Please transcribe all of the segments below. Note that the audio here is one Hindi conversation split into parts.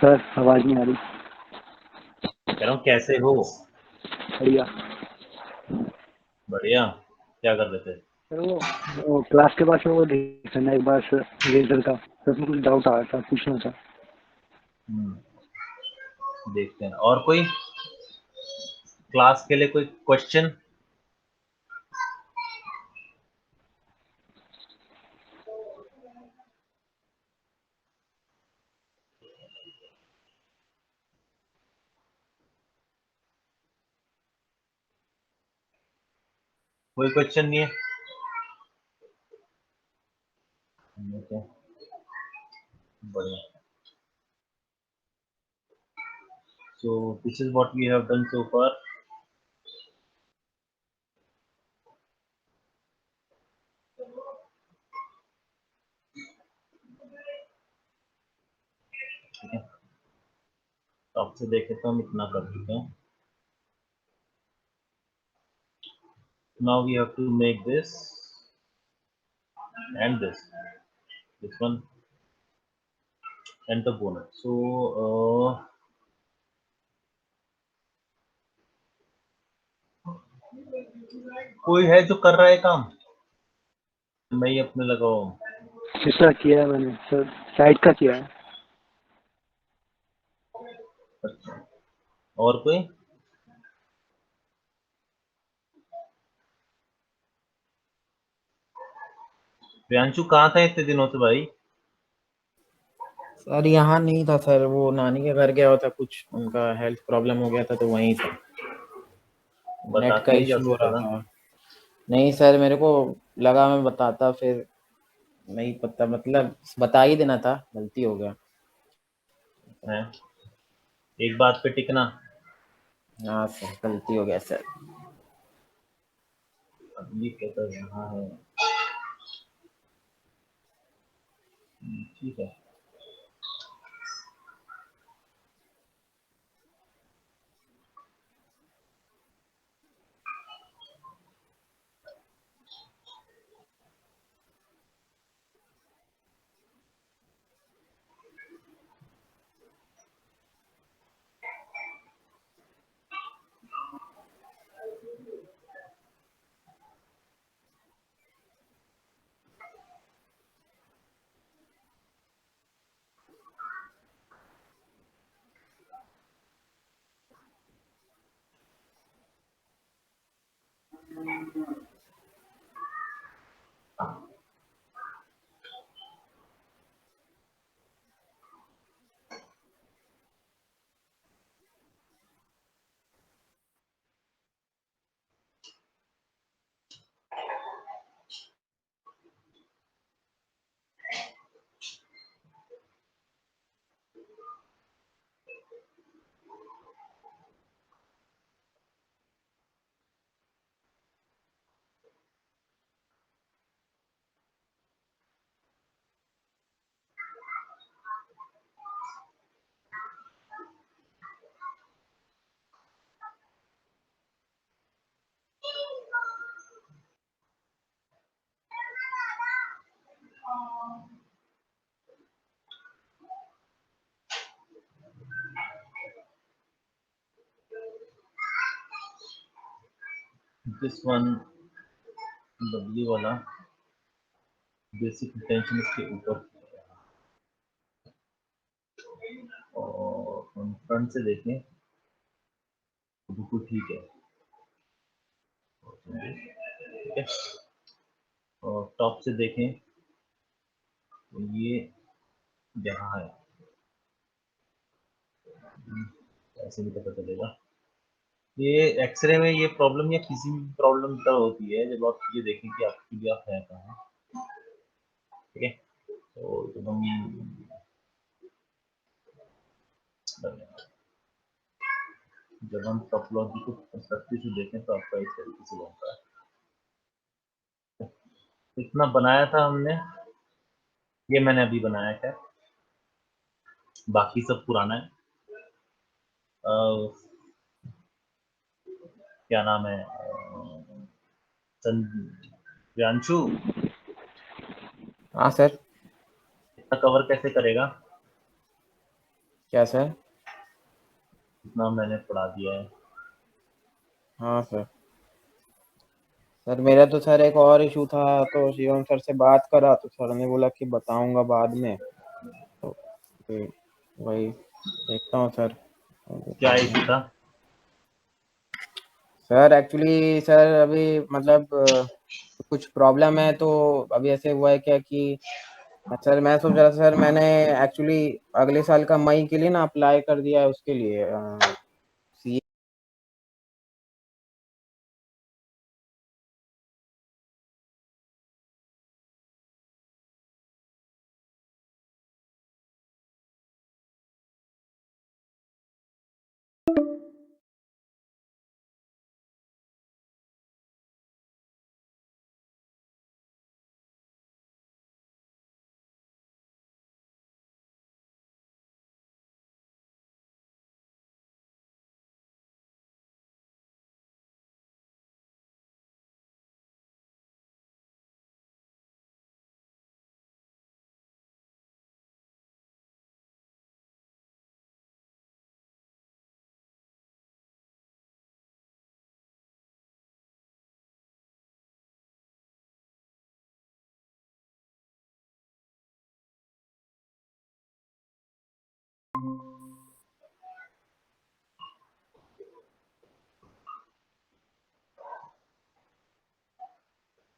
सर आवाज नहीं आ रही। कह रहा हूँ कैसे हो? बढ़िया। बढ़िया। क्या कर रहे थे? सर वो क्लास के बाद वो देखना एक बार सर रेजर का। सर उसमें कुछ डाउट आ रहा था, पूछना था। देखते हैं। और कोई क्लास के लिए कोई क्वेश्चन? कोई क्वेश्चन नहीं है? ओके, बढ़िया। So this is what we have done so far. ठीक है, टॉप से देखे तो हम इतना कर चुके हैं। Now we have to make this and this one and the bonus. So कोई है जो कर रहा है काम? मैं ही अपने लगा हूँ। किसका किया है मैंने सर? साइड का किया है। अच्छा, और कोई? प्रियांशु कहाँ था इतने दिनों से भाई? सर यहाँ नहीं था सर, वो नानी के घर गया था, कुछ उनका हेल्थ प्रॉब्लम हो गया था तो वहीं था। नेट बता का के नहीं जा इशू हो सकता रहा था? था। नहीं सर, मेरे को लगा मैं बताता, फिर नहीं पता, मतलब बता ही देना था, गलती हो गया। है, एक बात पे टिकना। हाँ सर, गलती हो गया सर। अब ये कहता है यहाँ है। ठीक है। दिस वन, डब्ल्यू वाला बेसिक इंटेंशन इसके ऊपर, और हम फ्रंट से देखें तो बिल्कुल ठीक है। ठीक है, और टॉप से देखें तो ये यहाँ है। ऐसे भी पता चलेगा। ये एक्सरे में ये प्रॉब्लम या किसी भी प्रॉब्लम तब होती है जब आप ये देखें कि आपकी आप है कहाँ। ठीक है, तो जब हम टोपोलॉजी को पर्सपेक्टिव से देखें तो आपका इस तरीके से बनता है। इतना बनाया था हमने, ये मैंने अभी बनाया है, बाकी सब पुराना है। क्या नाम है, प्रियांशु हाँ सर। इतना कवर कैसे करेगा? क्या सर? इतना मैंने पढ़ा दिया है। हाँ सर। सर मेरा तो सर एक और इशू था, तो शिवम सर से बात करा तो सर ने बोला कि बताऊंगा बाद में, तो फिर वही देखता हूँ सर। क्या इशू था? सर एक्चुअली सर अभी मतलब कुछ प्रॉब्लम है, तो अभी ऐसे हुआ है क्या कि सर मैं सोच रहा था सर, मैंने एक्चुअली अगले साल का मई के लिए ना अप्लाई कर दिया है उसके लिए सी।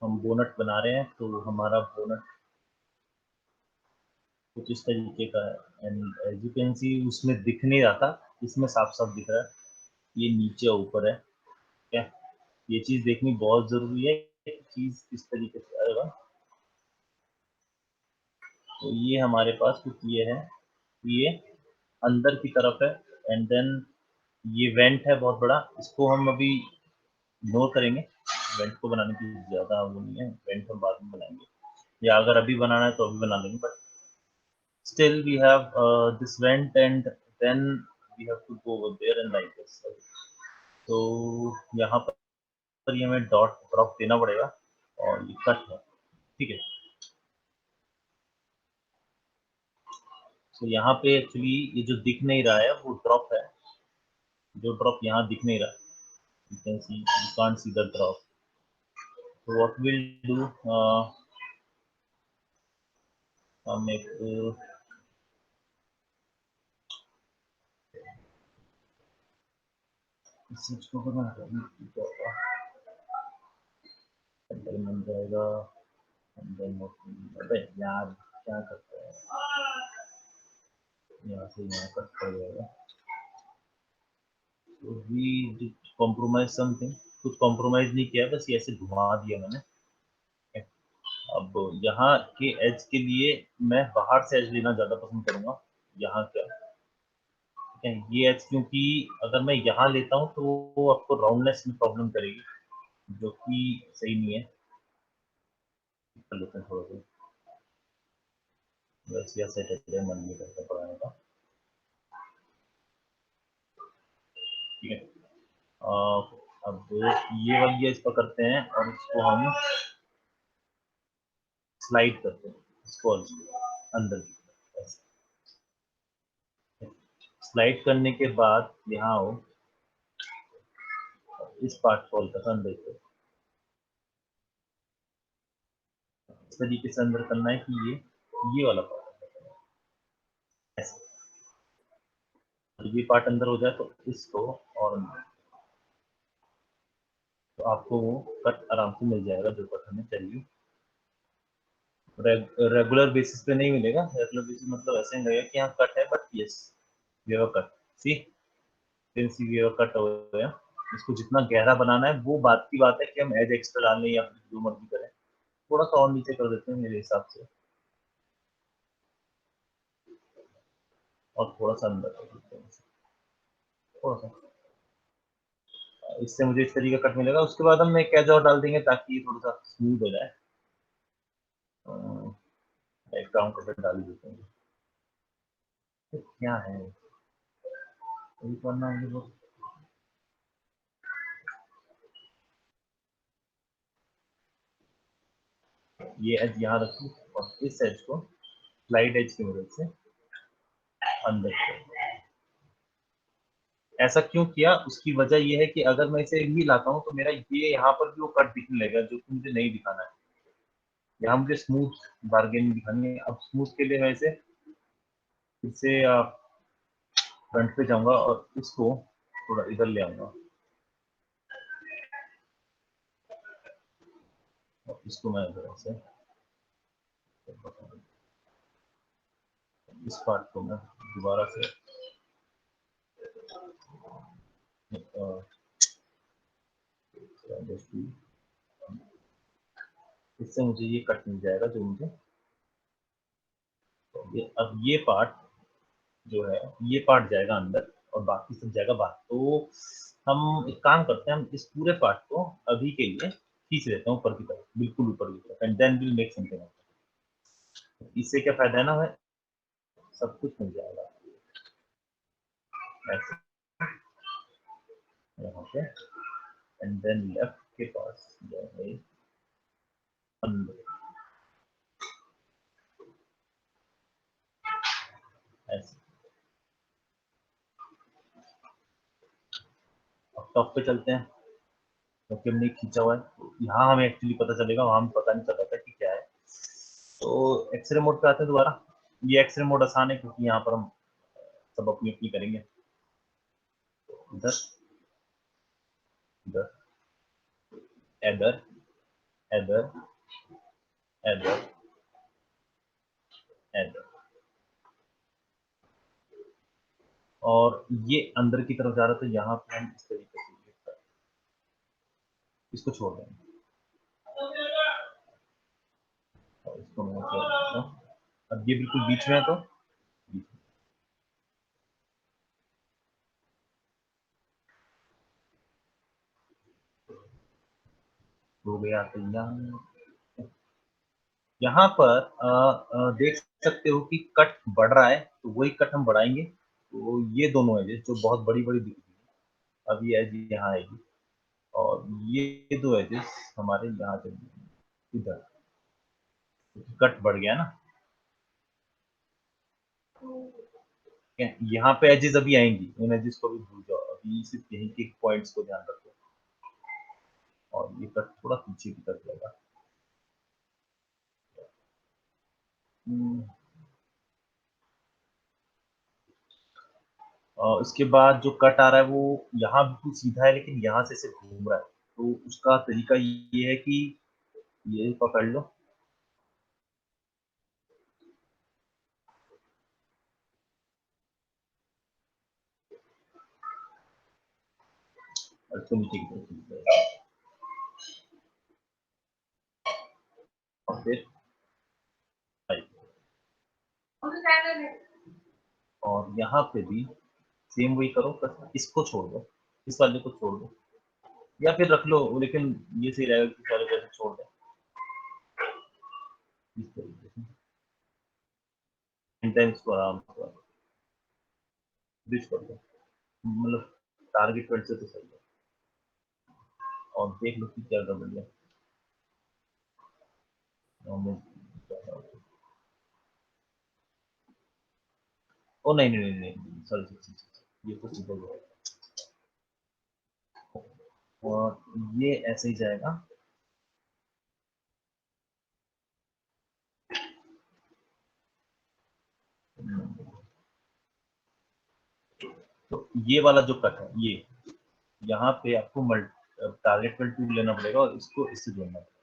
हम बोनट बना रहे हैं, तो हमारा बोनट कुछ इस तरीके का है, and as you can see उसमें दिख नहीं रहा था, इसमें साफ साफ दिख रहा है, ये नीचे ऊपर है। क्या ये चीज़ देखनी बहुत ज़रूरी है कि चीज़ किस तरीके से आएगा। तो ये हमारे पास कुछ ये है, ये अंदर की तरफ है, एंड देन ये वेंट है बहुत बड़ा, इसको हम अभी इग्नोर करेंगे। वेंट को बनाने की ज़्यादा वो नहीं है, वेंट हम बाद में बनाएंगे, या अगर अभी बनाना है तो अभी बना लेंगे, but still we have this vent, and then we have to go over there and like this. तो यहाँ पर ये हमें डॉट ड्रॉप देना पड़ेगा, और ये कट है, ठीक है। तो यहाँ पे एक्चुअली ये जो दिख नहीं रहा है वो ड्रॉप है, जो ड्रॉप यहाँ दिख नहीं रहा, you can see, you can't see the drop. So what we'll do, हम एक इस चीज को बना अंदर बन जाएगा, अंदर अबे यार क्या करता है, यहाँ से यहाँ कट कर जाएगा। So we did compromise something, कुछ कॉम्प्रोमाइज नहीं किया, बस ये ऐसे घुमा दिया मैंने। अब यहाँ के एज के लिए मैं बाहर से एज लेना ज़्यादा पसंद करूँगा, यहाँ क्या है, ये एज, क्योंकि अगर मैं यहाँ लेता हूँ तो वो आपको राउंडनेस में प्रॉब्लम करेगी, जो कि सही नहीं है। कर लेते हैं थोड़ा सा, वैसे ऐसे है, मन नहीं करता पढ़ाने का, ठीक है। अब ये वाली एज पकड़ते हैं और इसको हम स्लाइड करते हैं, इसको अंदर की तरफ ऐसे। स्लाइड करने के बाद यहाँ आओ, इस पार्ट को हल्का सा अंदर करो, इस तरीके से अंदर करना है कि ये वाला पार्ट ऐसे, ये पार्ट अंदर हो जाए तो इसको और अंदर, तो आपको वो कट आराम से मिल जाएगा जो कट हमें चाहिए। रेगुलर बेसिस पे नहीं मिलेगा, रेगुलर बेसिस मतलब ऐसे नहीं लगेगा कि यहाँ कट है, but yes we have a cut, see see we have a cut हो गया। इसको जितना गहरा बनाना है वो बात की बात है कि हम एज एक्स्ट्रा डाल लें या फिर जो मर्जी करें, थोड़ा सा और नीचे कर देते हैं मेरे हिसाब से, और थोड़ा सा अंदर कर देते हैं थोड़ा सा, इससे मुझे इस तरीके का कट मिलेगा। उसके बाद हम एक एज और डाल देंगे ताकि ये थोड़ा सा स्मूथ हो जाए, एक ब्राउन कलर डाल देते हैं। तो क्या है यही करना है वो, ये एज यहाँ रखो और इस एज को स्लाइड एज की मदद से अंदर करो, ऐसा क्यों किया, उसकी वजह ये है कि अगर मैं इसे भी लाता हूँ तो मेरा ये यहाँ पर भी वो कट दिखने लगेगा जो कि मुझे नहीं दिखाना है। यहाँ मुझे स्मूथ बार्गेनिंग दिखानी है। अब स्मूथ के लिए मैं इसे फिर से फ्रंट पे जाऊंगा और इसको थोड़ा इधर ले आऊंगा और इसको मैं इधर से इस पार्ट को मैं दोबारा से इससे मुझे ये कट मिल जाएगा जो मुझे अब ये पार्ट जो है ये पार्ट जाएगा अंदर और बाकी सब जाएगा बाहर। तो हम एक काम करते हैं, हम इस पूरे पार्ट को अभी के लिए खींच लेते हैं ऊपर की तरफ, बिल्कुल ऊपर की तरफ, and then will make something. इससे क्या फायदा है ना, हमें सब कुछ मिल जाएगा ऐसे यहाँ पे। एंड देन लेफ्ट के पास जो है अंदर ऐसे। अब टॉप पे चलते हैं क्योंकि हमने खींचा हुआ है, तो यहाँ हमें एक्चुअली पता चलेगा, वहां हमें पता नहीं चल रहा था कि क्या है। तो एक्सरे मोड पे आते हैं दोबारा। ये एक्सरे मोड आसान है क्योंकि यहाँ पर हम सब अपनी अपनी करेंगे। इधर इधर इधर इधर इधर इधर, और ये अंदर की तरफ जा रहा था, तो यहाँ पे हम इस तरीके से इसको छोड़ देंगे और इसको मैं छोड़ देता हूँ। अब ये बिल्कुल बीच में है तो हो गया तैयार। यहाँ पर देख सकते हो कि कट बढ़ रहा है, तो वही कट हम बढ़ाएंगे। तो ये दोनों एजेस जो बहुत बड़ी बड़ी दिख रही है, अब ये एज यहाँ आएगी और ये दो एजेस हमारे यहाँ चलेंगे इधर। कट बढ़ गया ना, यहाँ पे एजेस अभी आएंगी, उन एजेस को भी भूल जाओ, अभी सिर्फ यहीं के पॉइंट्स को ध्यान रखो और ये कट थोड़ा पीछे की तरफ जाएगा। और उसके बाद जो कट आ रहा है वो यहाँ बिल्कुल सीधा है लेकिन यहाँ से घूम रहा है, तो उसका तरीका ये है कि ये पकड़ लो और इसको नीचे की तरफ खींच लो। और फिर और यहाँ पे भी सेम वही करो, बस इसको छोड़ दो, इस वाले को छोड़ दो या फिर रख लो, लेकिन ये सही रहेगा कि सारे जैसे छोड़ दो इस तरीके से। इंटेंस को आराम से ब्रिज कर दो, मतलब टारगेट पॉइंट से तो सही है। और देख लो कि क्या गड़बड़ है। ओ नहीं नहीं नहीं नहीं, सॉरी सॉरी, ये तो सीधा ही है। और ये ऐसे ही जाएगा। तो ये वाला जो कट है ये यहाँ पे आपको टारगेट पर टूल लेना पड़ेगा और इसको इससे जोड़ना पड़ेगा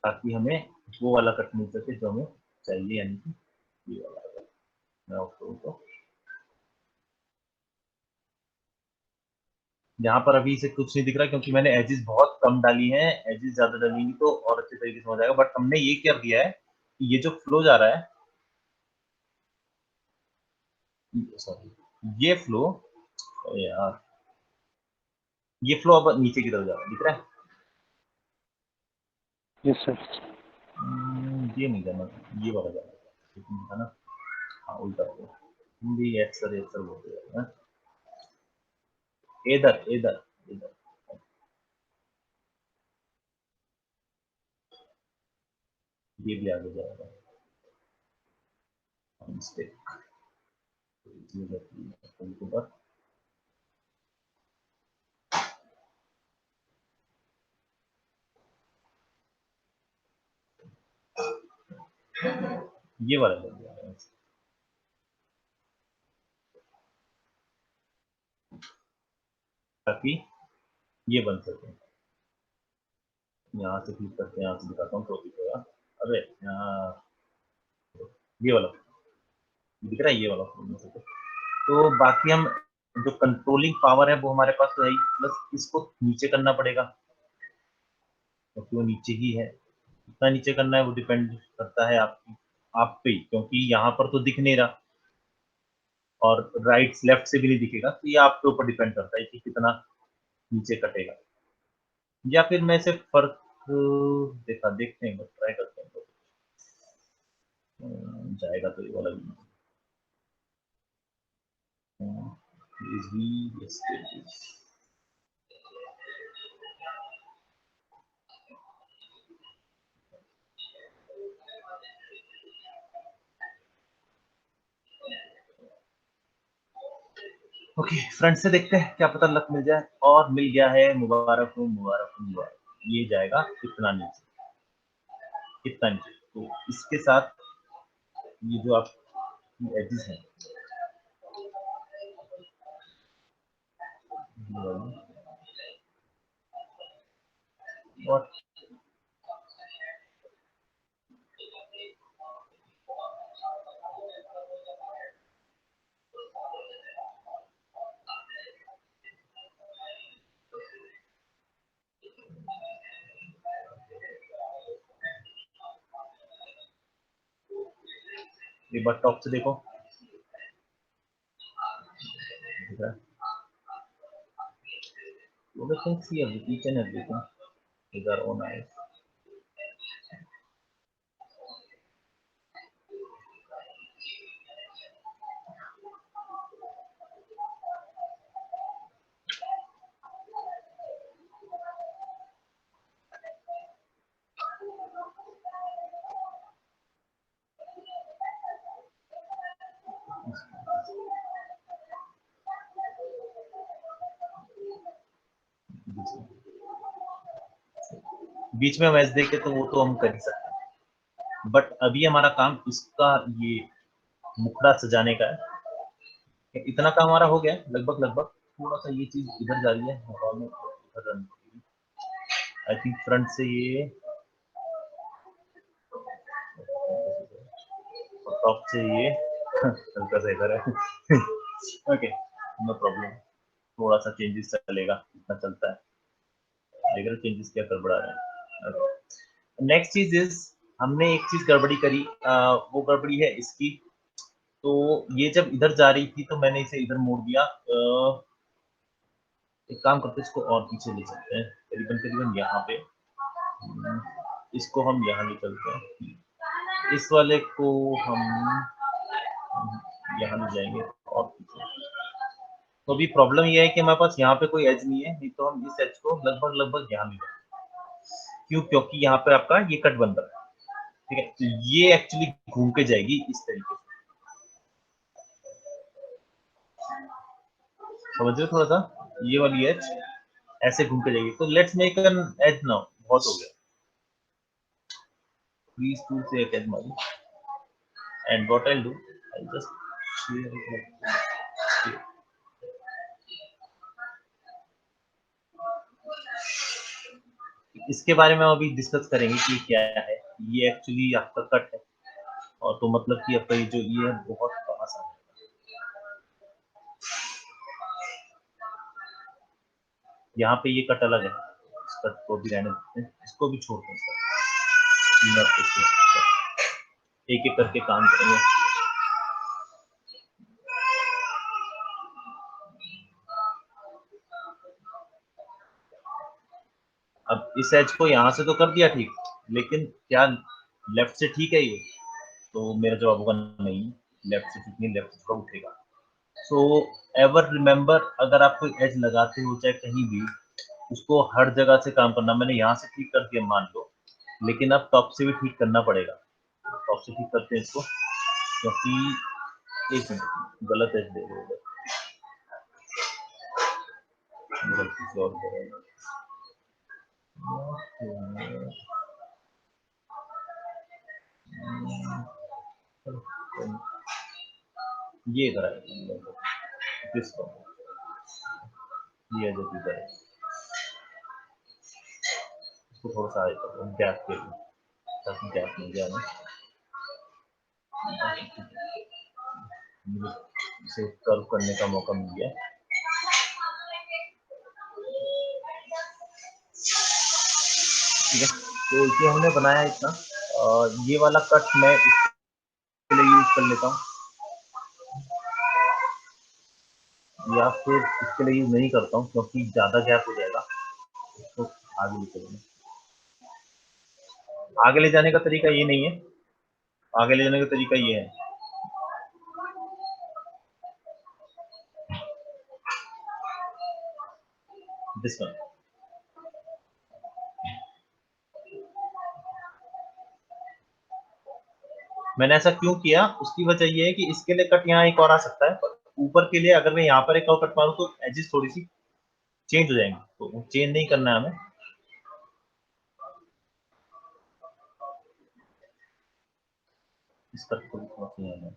ताकि हमें वो वाला कट मिल सके जो हमें चाहिए, यानी कि ये वाला। मैं आपको तो यहाँ पर अभी से कुछ नहीं दिख रहा क्योंकि मैंने एजेस बहुत कम डाली हैं, एजेस ज्यादा डालेंगी तो और अच्छे तरीके से हो जाएगा। बट हमने ये क्या दिया है कि ये जो फ्लो जा रहा है, सॉरी ये फ्लो, यार ये फ्लो अब नीचे की तरफ जा रहा है, दिख रहा है? Yes sir. ये नहीं जाना, ये वाला जाना है ना। हाँ उल्टा हो गया, हिंदी अक्सर अक्सर बोलते हैं इधर इधर इधर। ये भी आगे जाएगा, मिस्टेक। चीज रहती है कभी कभार। ये वाला लग गया है। ताकि ये बन सके। यहाँ से क्लिक करते हैं, यहाँ से दिखाता हूँ तो दिखेगा। अरे यहाँ ये वाला दिख रहा है, ये वाला तो बाकी हम जो कंट्रोलिंग पावर है वो हमारे पास तो है ही, प्लस इसको नीचे करना पड़ेगा क्योंकि वो नीचे ही है। कितना नीचे करना है वो डिपेंड करता है आप पे ही, क्योंकि यहाँ पर तो दिख नहीं रहा और राइट लेफ्ट से भी नहीं दिखेगा, तो ये आपके ऊपर डिपेंड करता है कि कितना नीचे कटेगा। या फिर मैं इसे फर्क देखते हैं, ट्राई करते हैं तो जाएगा तो ये वाला भी ओके। फ्रंट से देखते हैं, क्या पता लक मिल जाए। और मिल गया है, मुबारक हो मुबारक हो मुबारक। ये जाएगा कितना नीचे, कितना नीचे। तो इसके साथ ये जो आप एजेस हैं और एक बार टॉप से देखो, we can see each and everything with our own eyes. बीच में मैच देखे तो वो तो हम कर ही सकते हैं, बट अभी हमारा काम इसका ये मुखड़ा सजाने का है। इतना काम हमारा हो गया लगभग लगभग। थोड़ा सा ये चीज इधर जा रही है, आई थिंक फ्रंट से ये टॉप से ये हल्का सा इधर है। Okay, no problem. थोड़ा सा चेंजेस चलेगा, इतना चलता है। लेकिन चेंजेस क्या गड़बड़ा रहे हैं। नेक्स्ट चीज इज, हमने एक चीज गड़बड़ी करी, वो गड़बड़ी है इसकी। तो ये जब इधर जा रही थी तो मैंने इसे इधर मोड़ दिया। एक काम करते हैं, इसको और पीछे ले चलते हैं, करीबन करीबन यहाँ पे। इसको हम यहाँ ले चलते हैं, इस वाले को हम यहाँ ले जाएंगे और पीछे। तो अभी प्रॉब्लम ये है कि हमारे पास यहाँ पे कोई एज नहीं है, नहीं तो हम इस एज को लगभग लगभग यहाँ ले जाएंगे। क्यों? क्योंकि यहाँ पे आपका ये कट बन रहा है, ठीक है। तो ये एक्चुअली घूम के जाएगी इस तरीके से, समझ रहे हो? थोड़ा सा ये वाली एज ऐसे घूम के जाएगी। तो let's make an edge now. बहुत हो गया, प्लीज टू से एक एज मारी। And what I do, I just share it like इसके बारे में अभी डिस्कस करेंगे कि क्या है। ये एक्चुअली आपका कट है, और तो मतलब कि आपका ये जो ये है बहुत पास आ जाएगा। यहाँ पे ये कट अलग है, इस कट को भी रहने देते हैं, इसको भी छोड़ते हैं। एक एक करके काम करेंगे। अब इस एज को यहाँ से तो कर दिया ठीक, लेकिन क्या लेफ्ट से ठीक है ये? तो मेरा जवाब होगा नहीं, लेफ्ट से ठीक नहीं, लेफ्ट से उठेगा। सो एवर रिमेम्बर, अगर आप कोई एज लगाते हो चाहे कहीं भी, उसको हर जगह से काम करना। मैंने यहाँ से ठीक कर दिया मान लो, लेकिन अब टॉप से भी ठीक करना पड़ेगा। टॉप से ठीक करते हैं इसको, क्योंकि एक मिनट, गलत एज दे रहे हो, गलती से और कर रहे हो। ये इधर है, किसको ये जो इधर है, इसको थोड़ा सा आगे कर दो गैप के लिए, ताकि गैप मिल जाए ना, मुझे इसे कर्व करने का मौका मिल गया। ठीक है, तो ये हमने बनाया इतना, ये वाला कट मैं इसके लिए यूज कर लेता हूँ, या फिर इसके लिए यूज नहीं करता हूँ क्योंकि ज्यादा गैप हो जाएगा, इसको आगे ले चलेंगे। आगे ले जाने का तरीका ये नहीं है, आगे ले जाने का तरीका ये है, दिस वन। मैंने ऐसा क्यों किया, उसकी वजह ये है कि इसके लिए कट यहाँ एक और आ सकता है, पर ऊपर के लिए अगर मैं यहाँ पर एक और कट मारूं तो एजेस थोड़ी सी चेंज हो जाएंगे, तो चेंज नहीं करना है हमें। इस कट को थोड़ा सा यहाँ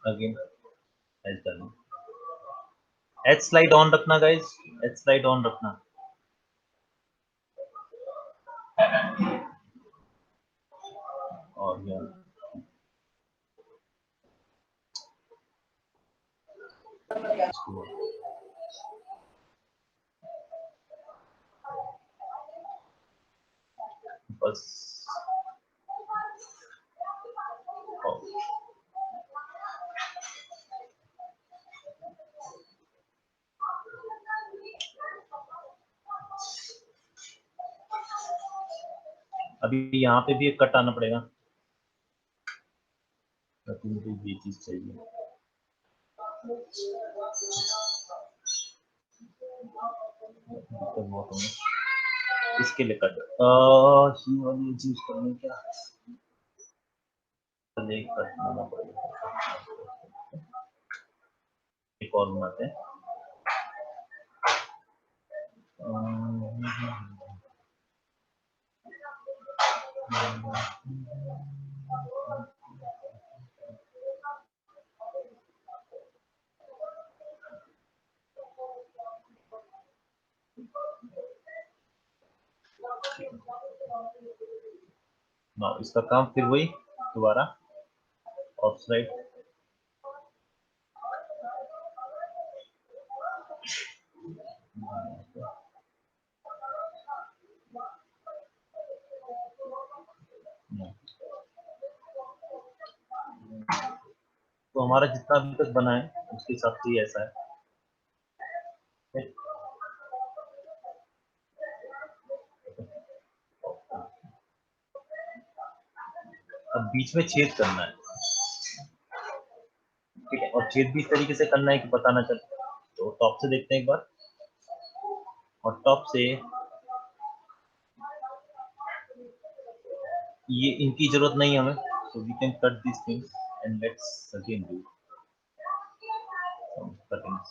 अगेन एज करना, एज स्लाइड ऑन रखना गाइस, एज स्लाइड ऑन रखना। और बस अभी यहाँ पे भी एक कट आना पड़ेगा, ताकि मुझे ये चीज चाहिए। इसके लिए कट ही वाली चीज करनी क्या, कट बनाना पड़ेगा, एक और बनाते हैं। ना इसका काम फिर वही दोबारा ऑफ साइड, तो हमारा जितना अभी तक बना है उसके हिसाब से ही ऐसा है। अब बीच में छेद करना है, ठीक है, और छेद भी इस तरीके से करना है कि पता ना चले। तो टॉप से देखते हैं एक बार, और टॉप से ये इनकी जरूरत नहीं है हमें, so we can cut these things and let's again do some cuttings.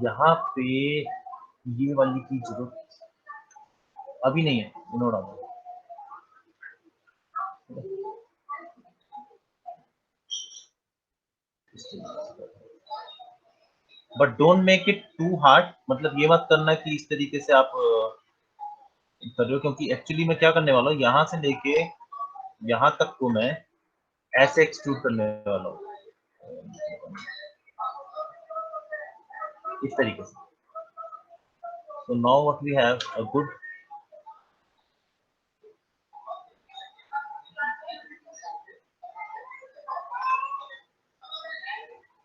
यहाँ पे ये वाली की जरूरत अभी नहीं है, इन्होंने but don't make it too hard, मतलब ये मत करना कि इस तरीके से आप कर रहे हो, क्योंकि एक्चुअली मैं क्या करने वाला हूँ, यहाँ से लेके यहाँ तक को मैं ऐसे एक्सट्रूड करने वाला हूँ, इस तरीके से। So now what we have a good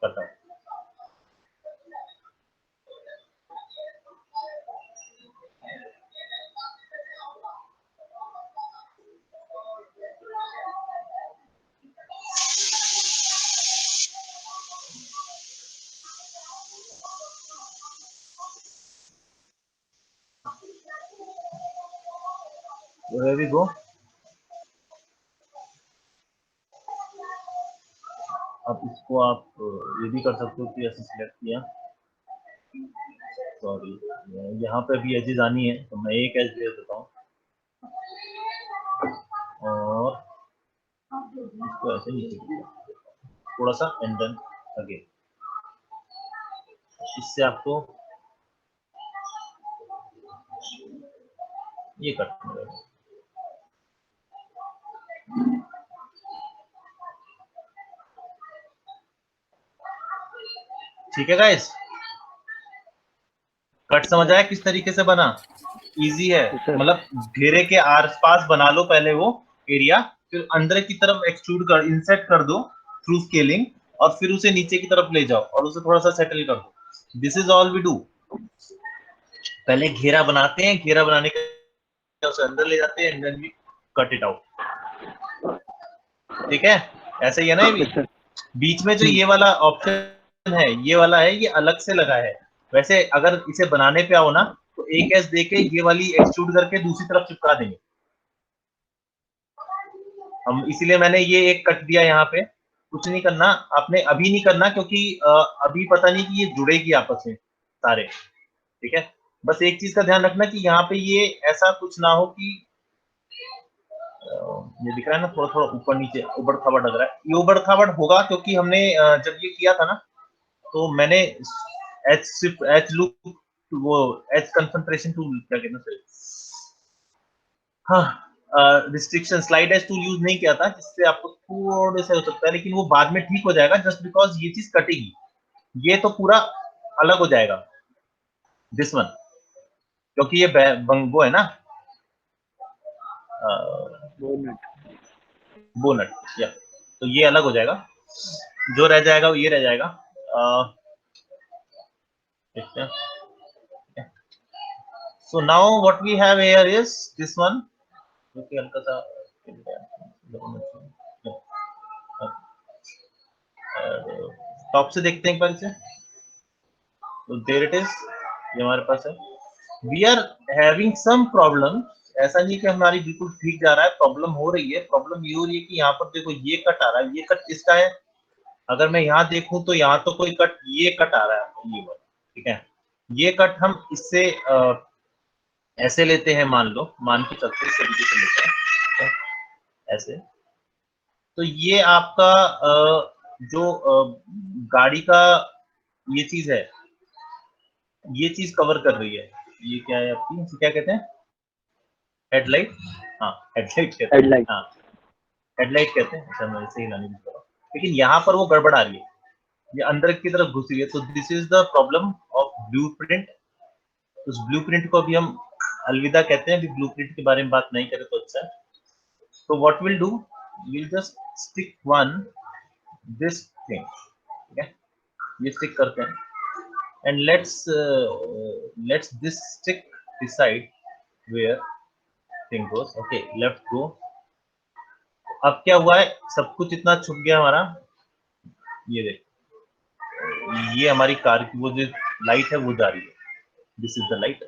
cutout. Where we go? अब इसको आप ये भी कर सकते हो कि ऐसे सिलेक्ट किया, सॉरी यहाँ पे भी एजेस आनी है तो मैं एक एज दे देता हूँ और इसको ऐसे नीचे थोड़ा सा एंड देन अगेन, इससे आपको ये कट मिलेगा। ठीक है गाइस, कट समझ आया किस तरीके से बना? इजी है, मतलब घेरे के आसपास बना लो पहले वो एरिया, फिर अंदर की तरफ एक्सट्रूड कर इंसर्ट कर दो थ्रू स्केलिंग, और फिर उसे नीचे की तरफ ले जाओ और उसे थोड़ा सा सेटल कर दो। This is all we do. पहले घेरा बनाते हैं, घेरा बनाने के उसे अंदर ले जाते हैं and then we cut it out. ठीक है, ऐसे ही है ना? ये भी बीच में जो ये वाला ऑप्शन है, ये वाला है, ये अलग से लगा है। वैसे अगर इसे बनाने पे आओ ना तो एक एस देके ये वाली एक्सट्रूड करके दूसरी तरफ चिपका देंगे हम, इसीलिए मैंने ये एक कट दिया यहाँ पे। कुछ नहीं करना आपने, अभी नहीं करना क्योंकि अभी पता नहीं कि ये जुड़ेगी आपस में सारे। ठीक है, बस एक चीज का ध्यान रखना कि यहाँ पे ये ऐसा कुछ ना हो कि ये दिख रहा है ना थोड़ा थोड़ा ऊपर नीचे उबड़ खाबड़ लग रहा है। ये उबड़ खाबड़ होगा क्योंकि हमने जब ये किया था ना तो मैंने एच लूप वो एच कंसंट्रेशन टूल क्या कहते हैं, हाँ restriction slide edge tool use नहीं किया था, जिससे आपको थोड़े से हो सकता है, लेकिन वो बाद में ठीक हो जाएगा जस्ट बिकॉज ये चीज कटेगी, ये तो पूरा अलग हो जाएगा दिस वन, क्योंकि ये वो है ना बोनट या, तो ये अलग हो जाएगा, जो रह जाएगा वो ये रह जाएगा। So now what we have here is this one, जो कि हल्का सा टॉप से देखते हैं एक बार इसे, तो देयर इट इज, ये हमारे पास है। We are having some problem, ऐसा नहीं कि हमारी बिल्कुल ठीक जा रहा है, प्रॉब्लम हो रही है। प्रॉब्लम ये हो रही है कि यहाँ पर देखो ये कट आ रहा है, ये कट किसका है? अगर मैं यहाँ देखूं तो यहाँ तो कोई कट, ये कट आ रहा है ये वाला, ठीक है। ये कट हम इससे ऐसे लेते हैं, मान लो, मान के चलते इस तरीके से लेते हैं ऐसे, तो ये आपका जो गाड़ी का ये चीज है, ये चीज कवर कर रही है। ये क्या है आपकी, क्या कहते हैं? हेडलाइट, हाँ हेडलाइट कहते हैं, हाँ हेडलाइट कहते हैं। अच्छा मैं इसे हिलाने की कर रहा हूँ, लेकिन यहाँ पर वो गड़बड़ आ रही है, ये अंदर की तरफ घुस रही है, तो this is the problem of blueprint. उस ब्लूप्रिंट को भी हम अलविदा कहते हैं, ब्लूप्रिंट के बारे में बात नहीं करें तो अच्छा है। तो what will do, we'll just stick one this thing, ठीक है, ये स्टिक करते हैं and let's this stick decide where thing goes, okay left go। अब क्या हुआ है, सब कुछ इतना छुप गया हमारा, ये देख, ये हमारी कार की वो जो लाइट है वो जा रही है, दिस इज द लाइट।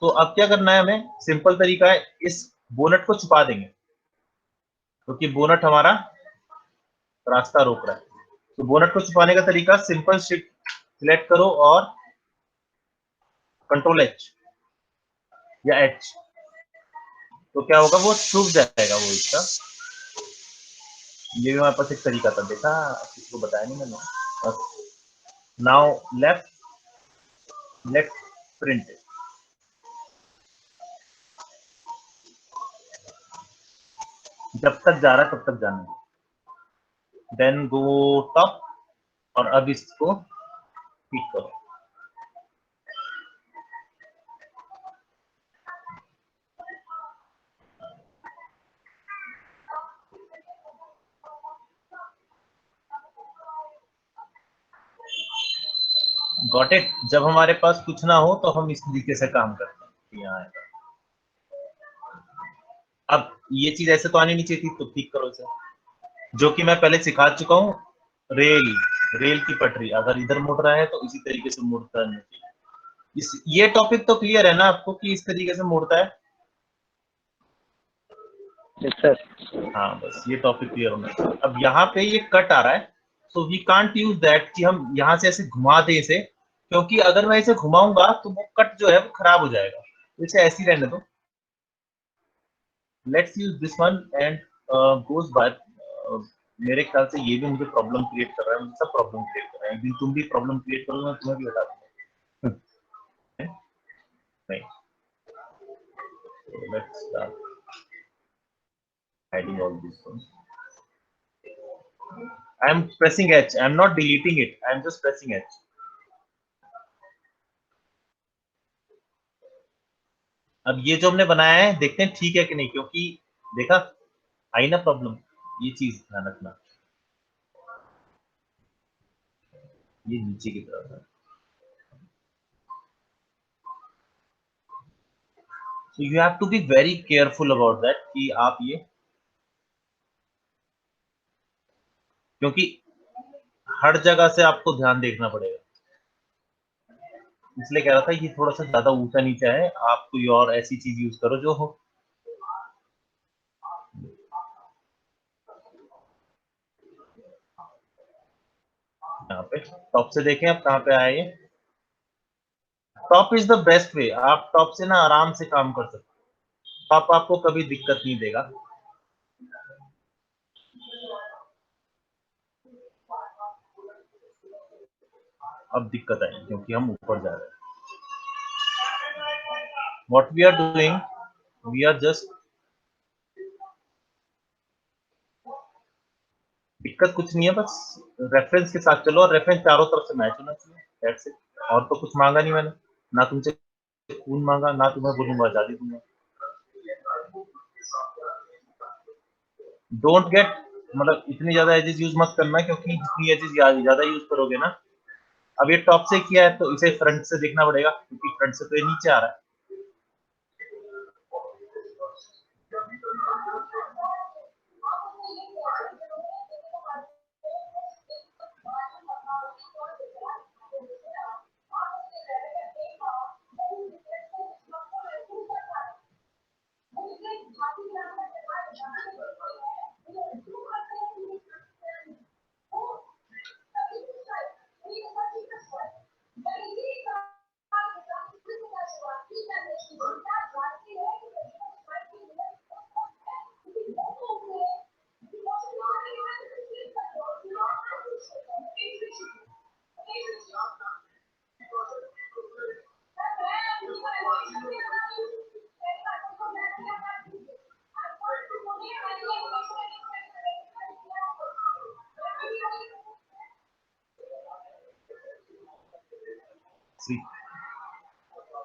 तो अब क्या करना है हमें, सिंपल तरीका है, इस बोनट को छुपा देंगे क्योंकि बोनट हमारा रास्ता रोक रहा है। तो बोनट को छुपाने का तरीका, सिंपल शिफ्ट सिलेक्ट करो और कंट्रोल एच या एच, तो क्या होगा, वो छुप जाएगा वो इसका। ये भी हमारे पास एक तरीका था, देखा किसी को बताया नहीं मैंने। नाउ लेफ्ट प्रिंट, जब तक जा रहा है तब तक जाना, देन गो टॉप, और अब इसको ठीक करो। Got it. जब हमारे पास कुछ ना हो तो हम इस तरीके से काम करते हैं। यहाँ है, अब ये चीज ऐसे तो आनी नहीं चाहिए थी, तो ठीक करो इसे, जो कि मैं पहले सिखा चुका हूँ। रेल की पटरी अगर इधर मुड़ रहा है तो इसी तरीके से मुड़ता रहना चाहिए। ये टॉपिक तो क्लियर है ना आपको कि इस तरीके से मुड़ता है? Yes sir. हाँ बस ये टॉपिक क्लियर होना चाहिए। अब यहाँ पे ये कट आ रहा है, so we can't use that कि हम यहाँ से ऐसे घुमा दें इसे, क्योंकि अगर मैं इसे घुमाऊंगा तो वो कट जो है वो खराब हो जाएगा, इसे ऐसे ही रहने दो। Let's use this one and goes by. मेरे ख्याल से ये भी मुझे प्रॉब्लम क्रिएट कर रहा है, मुझे सब प्रॉब्लम क्रिएट कर रहा है। एक दिन तुम भी प्रॉब्लम क्रिएट करोगे, मैं तुम्हें भी हटा दूंगा। नहीं, let's start hiding all these ones. I am pressing H. I am not deleting it. I am just pressing H. अब ये जो हमने बनाया है देखते हैं ठीक है कि नहीं, क्योंकि देखा आई ना प्रॉब्लम, ये चीज ध्यान रखना, ये नीचे की तरफ है। So you have to be very careful about that कि आप ये, क्योंकि हर जगह से आपको ध्यान देखना पड़ेगा, इसलिए कह रहा था ये थोड़ा सा ज्यादा ऊंचा नीचा है, आप कोई और ऐसी चीज यूज करो जो हो। यहाँ पे टॉप से देखें आप कहाँ पे आए, ये top is the best way. आप टॉप से ना आराम से काम कर सकते हो, टॉप आपको कभी दिक्कत नहीं देगा। अब दिक्कत आई क्योंकि हम ऊपर जा रहे हैं। What we are doing, we are just, दिक्कत कुछ नहीं है, बस रेफरेंस के साथ चलो, और रेफरेंस चारों तरफ से मैच होना चाहिए, दैट्स इट। और तो कुछ मांगा नहीं मैंने, ना तुमसे खून मांगा, ना तुम्हें बोलूंगा आजादी दूंगा। डोंट गेट, मतलब इतनी ज्यादा एजेस यूज मत करना, क्योंकि जितनी एजेस ज्यादा यूज करोगे ना, अब ये टॉप से किया है तो इसे फ्रंट से देखना पड़ेगा, क्योंकि फ्रंट से तो ये नीचे आ रहा है।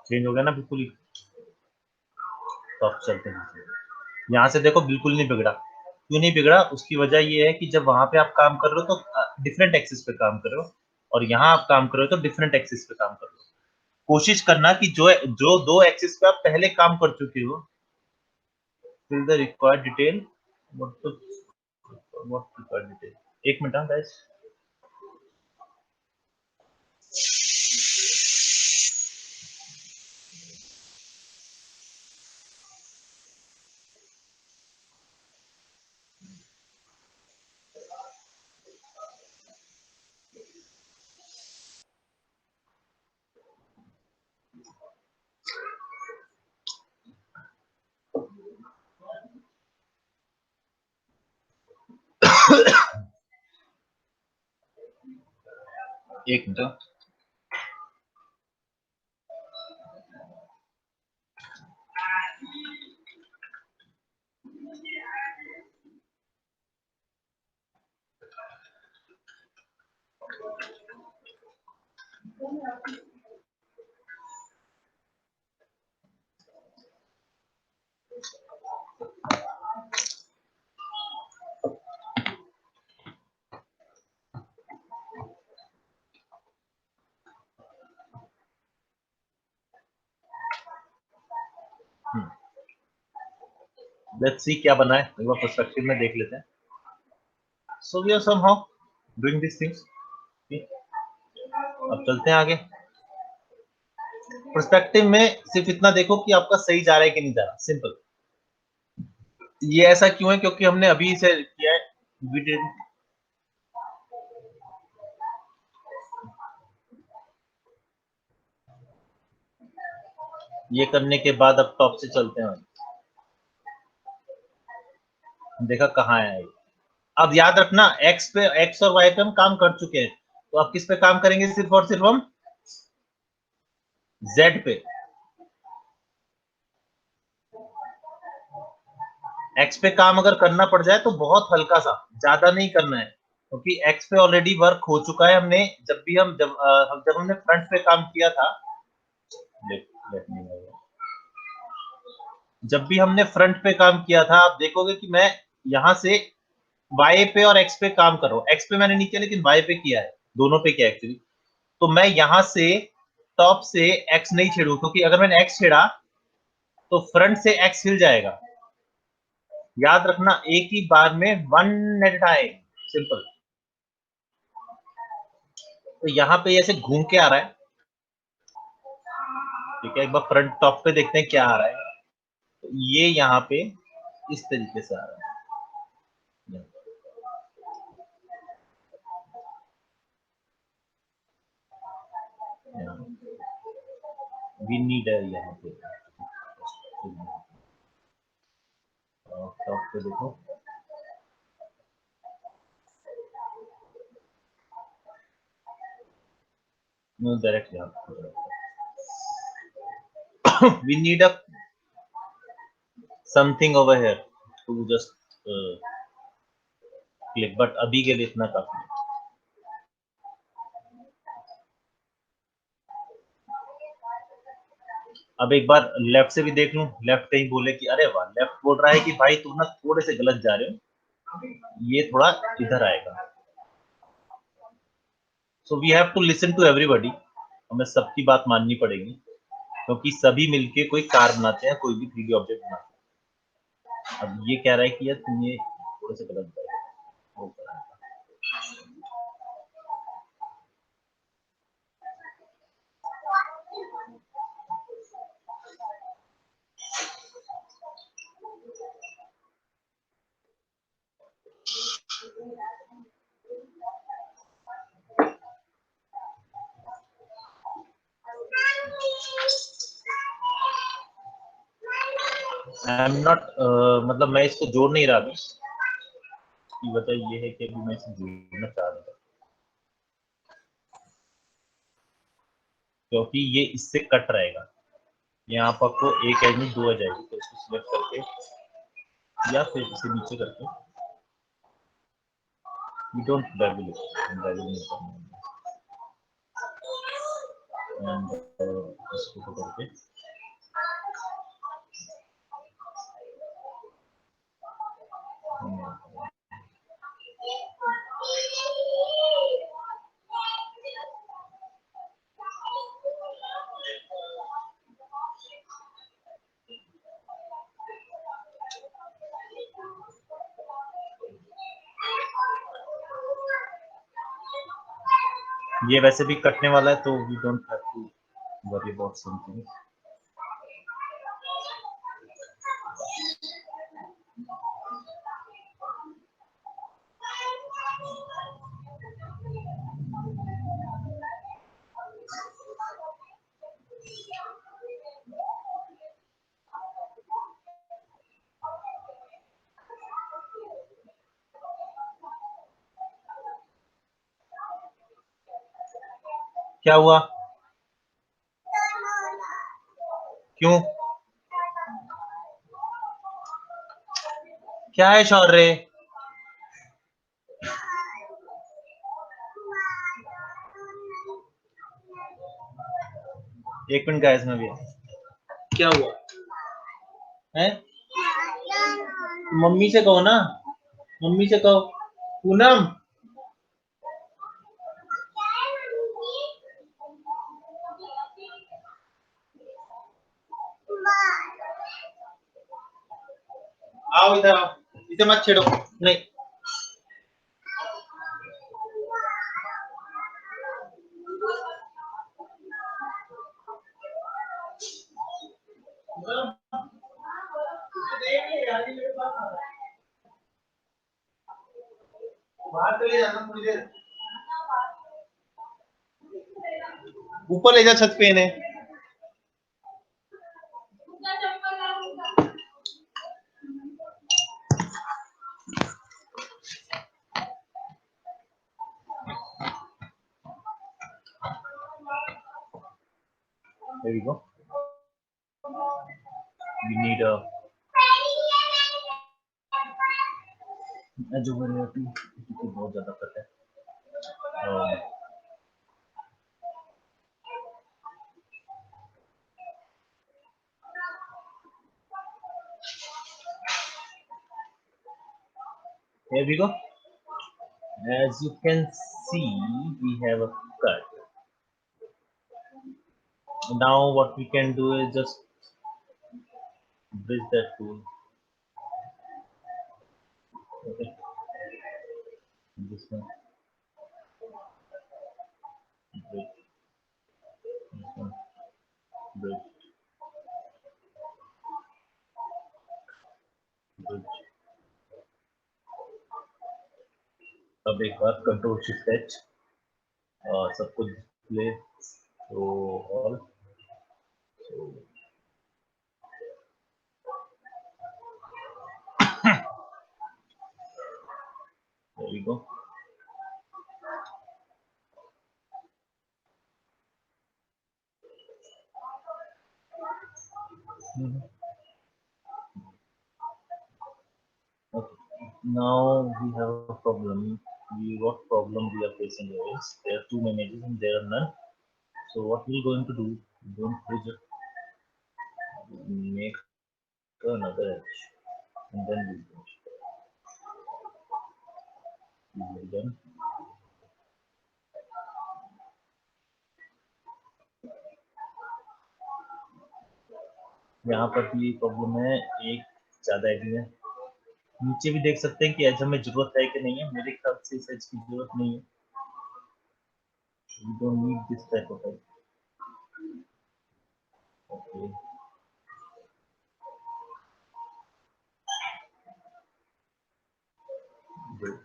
चेंज हो गया ना बिल्कुल ही। तो अब चलते हैं, यहाँ से देखो बिल्कुल नहीं बिगड़ा। क्यों नहीं बिगड़ा, उसकी वजह ये है कि जब वहां पे आप काम कर रहे हो तो डिफरेंट एक्सिस पे काम कर रहे हो, और यहाँ आप काम कर रहे हो तो डिफरेंट एक्सिस पे काम कर रहे हो। कोशिश करना कि जो जो दो एक्सिस पे आप पहले काम कर चुके हो, fill the required detail, what required detail. एक मिनट गाइस, एक मिनट। लेट्स सी क्या बना है, एक बार पर्सपेक्टिव में देख लेते हैं। So we are somehow doing this things. अब चलते हैं आगे। पर्सपेक्टिव में सिर्फ इतना देखो कि आपका सही जा रहा है कि नहीं जा रहा, सिंपल। ये ऐसा क्यों है? क्योंकि हमने अभी इसे किया है, we didn't- ये करने के बाद अब टॉप से चलते हैं। देखा कहाँ है ये। अब याद रखना x पे, x और y पे हम काम कर चुके हैं, तो अब किस पे काम करेंगे? सिर्फ और सिर्फ हम z पे। x पे काम अगर करना पड़ जाए तो बहुत हल्का सा, ज्यादा नहीं करना है, क्योंकि x पे ऑलरेडी वर्क हो चुका है। हमने जब हमने फ्रंट पे काम किया था, let me know। जब भी हमने फ्रंट पे काम किया था, आप देखोगे कि मैं यहां से y पे और x पे काम कर रहा हूँ। x पे मैंने नहीं किया, लेकिन y पे किया है, दोनों पे किया एक्चुअली। तो मैं यहां से टॉप से x नहीं छेड़ू, क्योंकि अगर मैंने x छेड़ा तो फ्रंट से x हिल जाएगा। याद रखना, एक ही बार में, one at a time, simple. तो यहाँ पे ऐसे घूम के आ रहा है, ठीक है। एक बार फ्रंट टॉप पे देखते हैं क्या आ रहा है। तो ये यहाँ पे इस तरीके से आ रहा है। वी नीड है यहाँ पे, टॉप पे देखो, नो डायरेक्ट यहाँ पे। we need a something over here to just click, but अभी के लिए इतना काफी है। अब एक बार लेफ्ट से भी देख लूं, लेफ्ट कहीं बोले कि अरे वाह, लेफ्ट बोल रहा है कि भाई तुम ना थोड़े से गलत जा रहे हो, ये थोड़ा इधर आएगा। So we have to listen to everybody, हमें सबकी बात माननी पड़ेगी, क्योंकि सभी मिलके कोई कार बनाते हैं, कोई भी 3D ऑब्जेक्ट बनाते हैं। अब ये कह रहा है कि यार तुम ये थोड़े से गलत जा रहे हो। आई एम नॉट, मतलब मैं इसको जोड़ नहीं रहा अभी, की वजह ये है कि अभी मैं इसे जोड़ना चाह रहा था, क्योंकि ये इससे कट रहेगा। यहाँ पर आपको एक एज में 2 आ जाएगी, तो इसको सिलेक्ट करके या फिर इसे नीचे करके, वी डोंट बेबल एंड इसको करके ये वैसे भी कटने वाला है, तो we don't have to worry about something. क्या हुआ? क्यों? क्या है शौर्य? एक मिनट गाइस, में भी क्या हुआ है? मम्मी से कहो ना, मम्मी से कहो। पूनम, आओ इधर आओ, इसे मत छेड़ो, नहीं। ऊपर ले जा, छत पे इन्हें। There we go. We need a जो मैंने बहुत ज्यादा करता है। Here we go. As you can see, we have a cut. Now what we can do is just bridge that tool. Okay. This one. Bridge. This one. Bridge. Bridge. अब एक बार कंट्रोल शिफ्ट एच सब कुछ डिस्प्ले तो all there we go. Okay. Now we have a problem. What problem we are facing here is there are two images and there are none. So what we're going to do, we're going to just make another edge and then we'll done. यहाँ पर भी प्रॉब्लम है, एक ज्यादा एज है। नीचे भी देख सकते हैं कि एज हमें जरूरत है कि नहीं है। मेरे ख्याल से इस एज की जरूरत नहीं है। We don't need this type of edge. Okay. Good.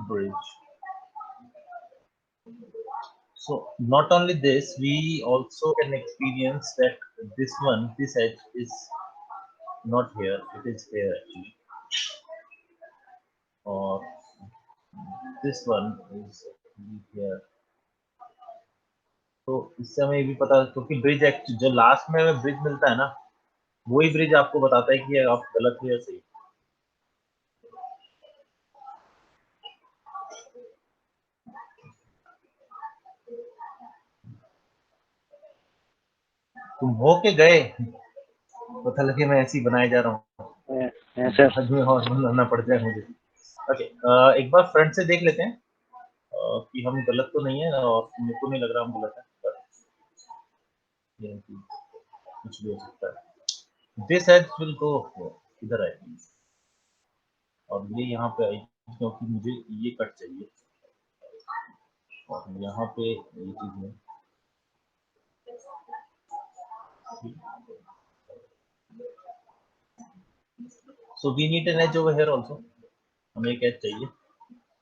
Bridge. So not only this, we also can experience that this edge is not here, it is here actually, or this one is here. तो इससे हमें ये भी पता, क्योंकि ब्रिज जो लास्ट में हमें ब्रिज मिलता है ना, वही ब्रिज आपको बताता है कि आप गलत हो या सही। तुम हो के गए, पता लगे मैं ऐसे ही बनाए जा रहा हूँ, ऐसे बाद में और बनाना पड़ जाए मुझे। ओके, एक बार फ्रंट से देख लेते हैं कि हम गलत तो नहीं है, और मेरे को नहीं लग रहा हम गलत है, कुछ भी हो सकता है। दिस एज विल गो इधर आएगी और ये यहाँ पे आएगी, क्योंकि मुझे ये कट चाहिए और यहाँ पे ये चीज है। So we need an edge over here also. हमें एक एज चाहिए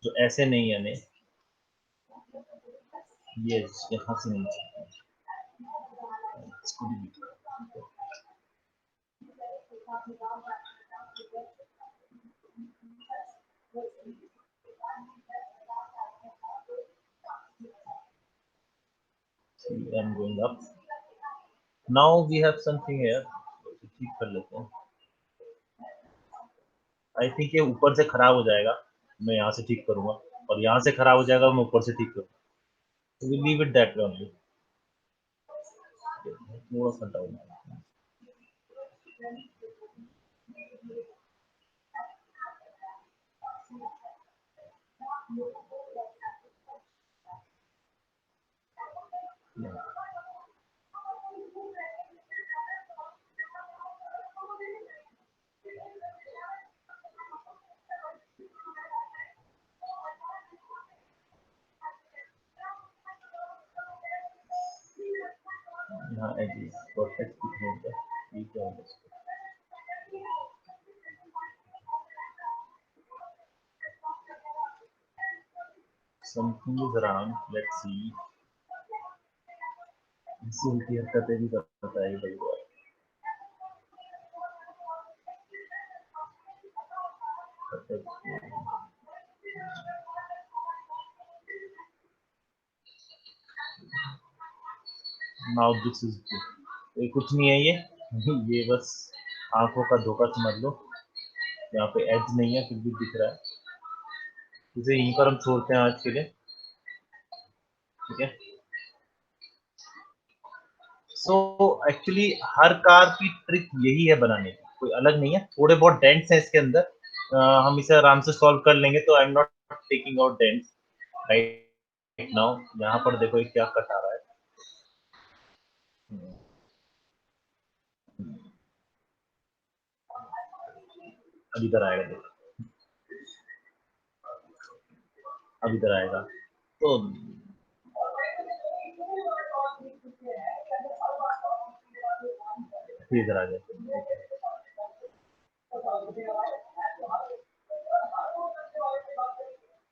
जो ऐसे नहीं है, नहीं ये यहाँ से नहीं चाहिए। इसको भी I'm going up. Now we have something here. ठीक कर लेते हैं। I think ये ऊपर से खराब हो जाएगा, मैं यहाँ से ठीक करूँगा, और यहाँ से खराब हो जाएगा, मैं ऊपर से ठीक करूँगा। So we leave it that way only. थोड़ा सा डाउन। हाँ एज प्रोटेक्ट कुछ नहीं होता, ये क्या होगा इसको? Something is around, let's see. इसी उल्टी हरकतें भी करता है भाई वो। नाउ दिस इज, ये कुछ नहीं है ये बस आंखों का धोखा समझ लो। यहाँ पे एज नहीं है फिर भी दिख रहा है, इसे यहीं पर हम छोड़ते हैं आज के लिए, ठीक है। सो एक्चुअली हर कार की ट्रिक यही है बनाने की, कोई अलग नहीं है। थोड़े बहुत डेंट्स हैं इसके अंदर, हम इसे आराम से सॉल्व कर लेंगे। तो I am not taking out dents right now. यहाँ पर देखो ये क्या कट आ रहा है, अब इधर आएगा, देखो अब इधर आएगा। तो फिर इधर आ गया।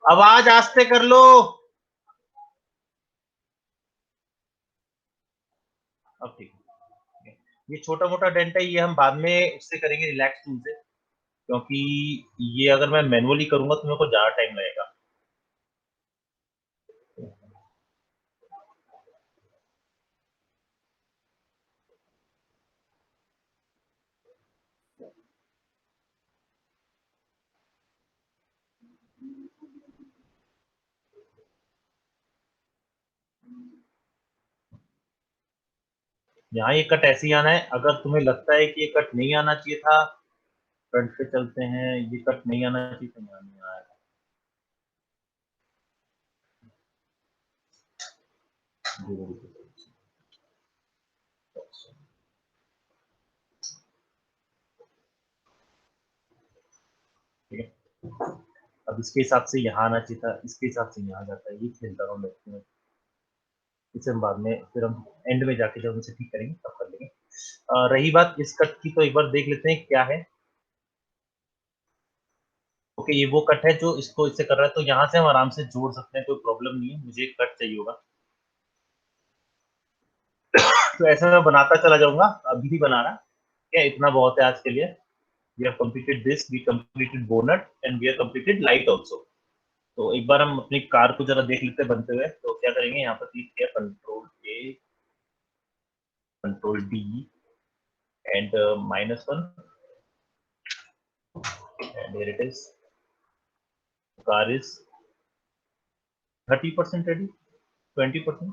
आवाज आस्ते कर लो। अब ठीक है, ये छोटा मोटा डेंट है, ये हम बाद में उससे करेंगे रिलैक्स टूल से, क्योंकि ये अगर मैं मैनुअली करूंगा तो मेरे को ज्यादा टाइम लगेगा। यहाँ ये कट ऐसे ही आना है। अगर तुम्हें लगता है कि ये कट नहीं आना चाहिए था, फ्रंट पे चलते हैं, ये कट नहीं आना चाहिए तो यहाँ नहीं आएगा। ठीक है, अब इसके हिसाब से यहाँ आना चाहिए था, इसके हिसाब से यहाँ जाता है, ये खेलता रहा मैं। इसे हम बाद में, फिर हम एंड में जाके जब उसे ठीक करेंगे तब कर लेंगे। रही बात इस कट की, तो एक बार देख लेते हैं क्या है। ओके, ये वो कट है जो इसको इससे कर रहा है, तो यहाँ से हम आराम से जोड़ सकते हैं, कोई प्रॉब्लम नहीं है। मुझे कट चाहिए होगा तो ऐसा मैं बनाता चला जाऊंगा, अभी भी बना रहा। क्या इतना बहुत है आज के लिए। we have completed this, we completed bonnet and we have completed light also। तो एक बार हम अपनी कार को जरा देख लेते हैं बनते हुए। तो क्या करेंगे, यहाँ पर क्लिक किया, control A, control D and -1 and here it is, car is 30% ready, 20%।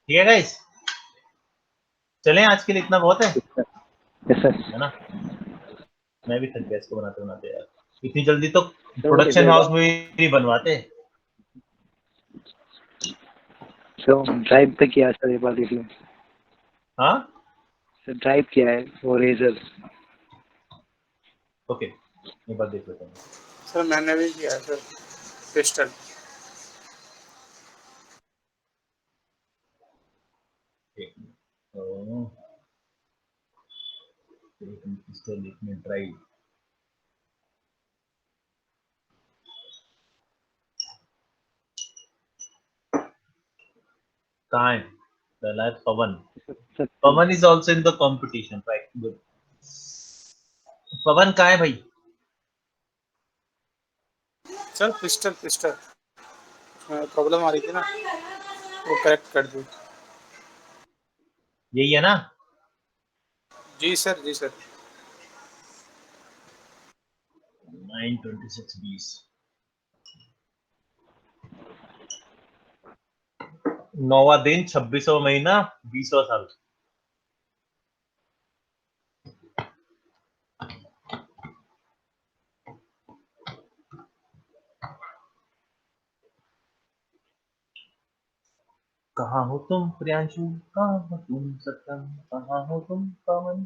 ठीक है गाइस, चलें, आज के लिए इतना बहुत है, यस सर। है ना। मैं भी थक गया इसको बनाते बनाते यार, इतनी जल्दी तो सर वो प्रोडक्शन डिजाइन हाउस में भी बनवाते। सर ड्राइव पे किया सर, एक बार देख लो। हाँ सर ड्राइव किया है वो रेजर। ओके, एक बार देख लेते हैं। सर मैंने भी किया है सर, पिस्टल। ड्राइव कहाँ है, पहला है Pavan. Sir Pavan is also in the competition, right, good. Pavan कहाँ है भाई? सर पिस्टल पिस्टल प्रॉब्लम आ रही थी ना, वो करेक्ट कर दी। यही है ना? जी सर, जी सर। 92620 9वां दिन 26वां महीना 20वां साल। कहाँ हो तुम प्रियांशु, कहाँ हो तुम सत्यम, कहाँ हो तुम पवन।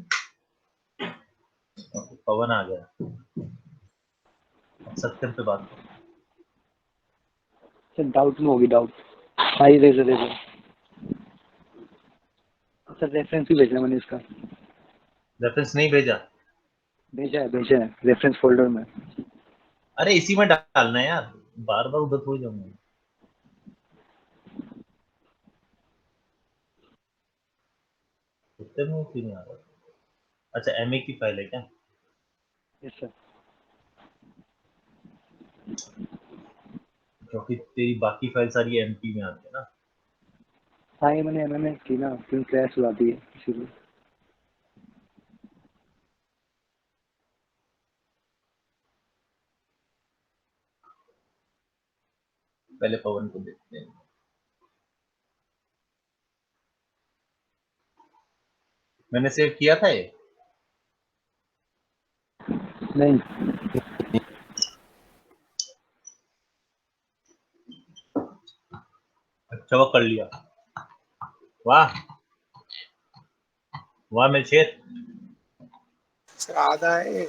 पवन आ गया, सत्यम पे बात। सर डाउट में होगी, doubt. High razor razor sir reference भी भेजना मैंने इसका। रेफरेंस नहीं भेजा? भेजा है रेफरेंस फोल्डर में। अरे इसी में डालना है यार, बार बार उधर थोड़ी जाऊंगा। उत्तर में क्यों नहीं आ रहा? अच्छा एमए की फाइल है क्या? Yes sir. क्योंकि तेरी बाकी फाइल सारी एमपी में आती है ना। हाँ ये मैंने एमए में की ना, क्यों क्रैश हुआ दी है इसीलिए। पहले पवन को देखते हैं। मैंने सेव किया था ये। नहीं अच्छा वो कर लिया। वाह वाह मेरे शेर। सर आधा है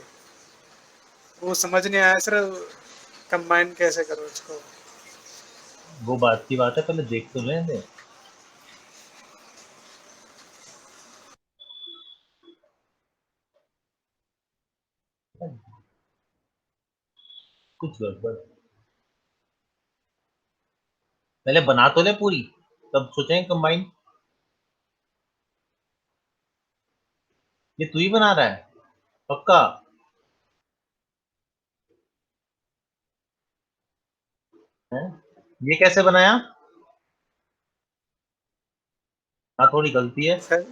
वो, समझ नहीं आया सर, कंबाइन कैसे करो उसको। वो बात की बात है, पहले देख तो लें दे। कुछ गड़बड़। पहले बना तो ले पूरी, तब सोचेंगे कंबाइन। ये तू ही बना रहा है पक्का? है ये कैसे बनाया? हाँ थोड़ी गलती है। सर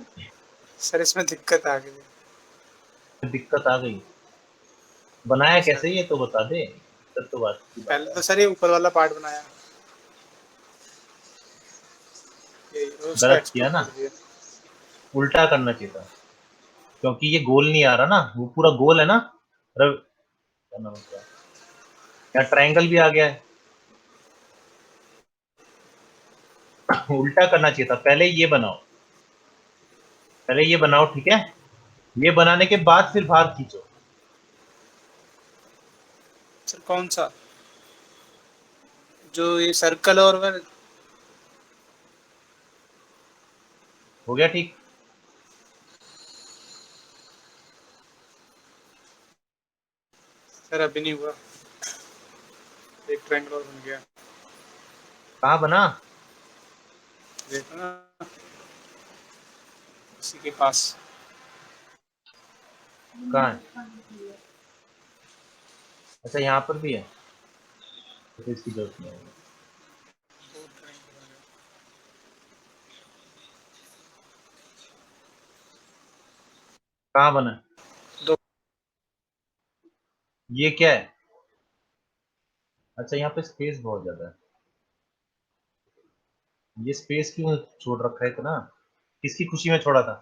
सर इसमें दिक्कत आ गई। दिक्कत आ गई। बनाया सर कैसे ये तो बता दे, तब तो बात की बात पहले है। तो सर ये ऊपर वाला पार्ट बनाया, ये उसका गलत किया एक्सपोर्ट ना, कर दिया। उल्टा करना चाहिए था। क्योंकि ये गोल नहीं आ रहा ना, वो पूरा गोल है ना। क्या नाम है उसका? यहाँ ट्रायंगल भी आ गया है। उल्टा करना चाहिए था, पहले ये बनाओ, पहले ये बनाओ ठीक है। ये बनाने के बाद फिर बाहर खींचो। सर कौन सा, जो ये सर्कल और वह। हो गया ठीक। सर अभी नहीं हुआ, एक ट्रायंगल और बन गया, कहाँ बना? देखो ना इसी के पास। कहाँ है? अच्छा यहाँ पर भी है, तो इसकी जरूरत नहीं है। कहाँ बना है? दो। ये क्या है? अच्छा यहाँ पे स्पेस बहुत ज्यादा है। ये स्पेस क्यों छोड़ रखा है इतना? किसकी खुशी में छोड़ा था?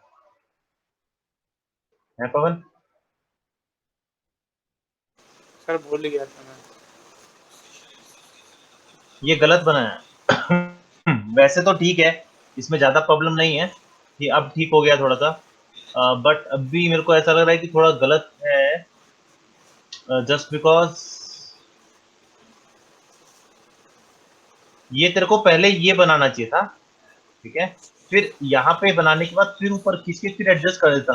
है पवन? सर भूल ही गया था मैं। ये गलत बनाया। वैसे तो ठीक है, इसमें ज्यादा प्रॉब्लम नहीं है, कि अब ठीक हो गया थोड़ा सा। बट अब भी मेरे को ऐसा लग रहा है कि थोड़ा गलत है। जस्ट बिकॉज ये तेरे को पहले ये बनाना चाहिए था, ठीक है। फिर यहाँ पे बनाने के बाद फिर ऊपर खींच के फिर एडजस्ट कर देता।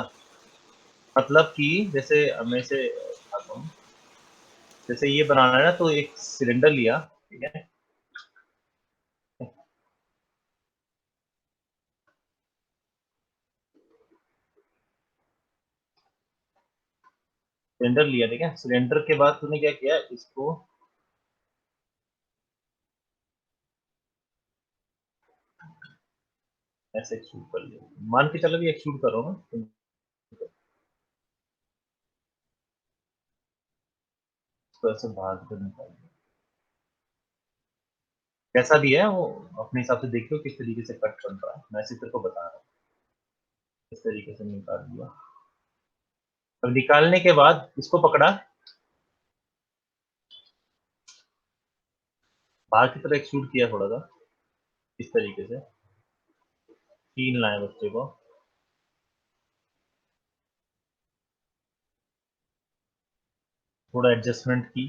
मतलब कि जैसे मैं इसे दिखाता हूँ। जैसे ये बनाना है ना, तो एक सिलेंडर लिया, ठीक है। सिलेंडर लिया, ठीक है। सिलेंडर के बाद तूने क्या किया, इसको ऐसे एक्सट्रूड कर लिया। मान के चलो भी एक्सट्रूड करो ना, इसको ऐसे भाग कर निकाल। कैसा भी है वो अपने हिसाब से देखियो किस तरीके से कट बन रहा है, मैं सिर्फ तेरे को बता रहा हूँ। इस तरीके से निकाल दिया। अब निकालने के बाद इसको पकड़ा, बाहर की तरफ एक्सट्रूड किया थोड़ा सा, इस तरीके से। तीन लाए बच्चे को, थोड़ा एडजस्टमेंट की,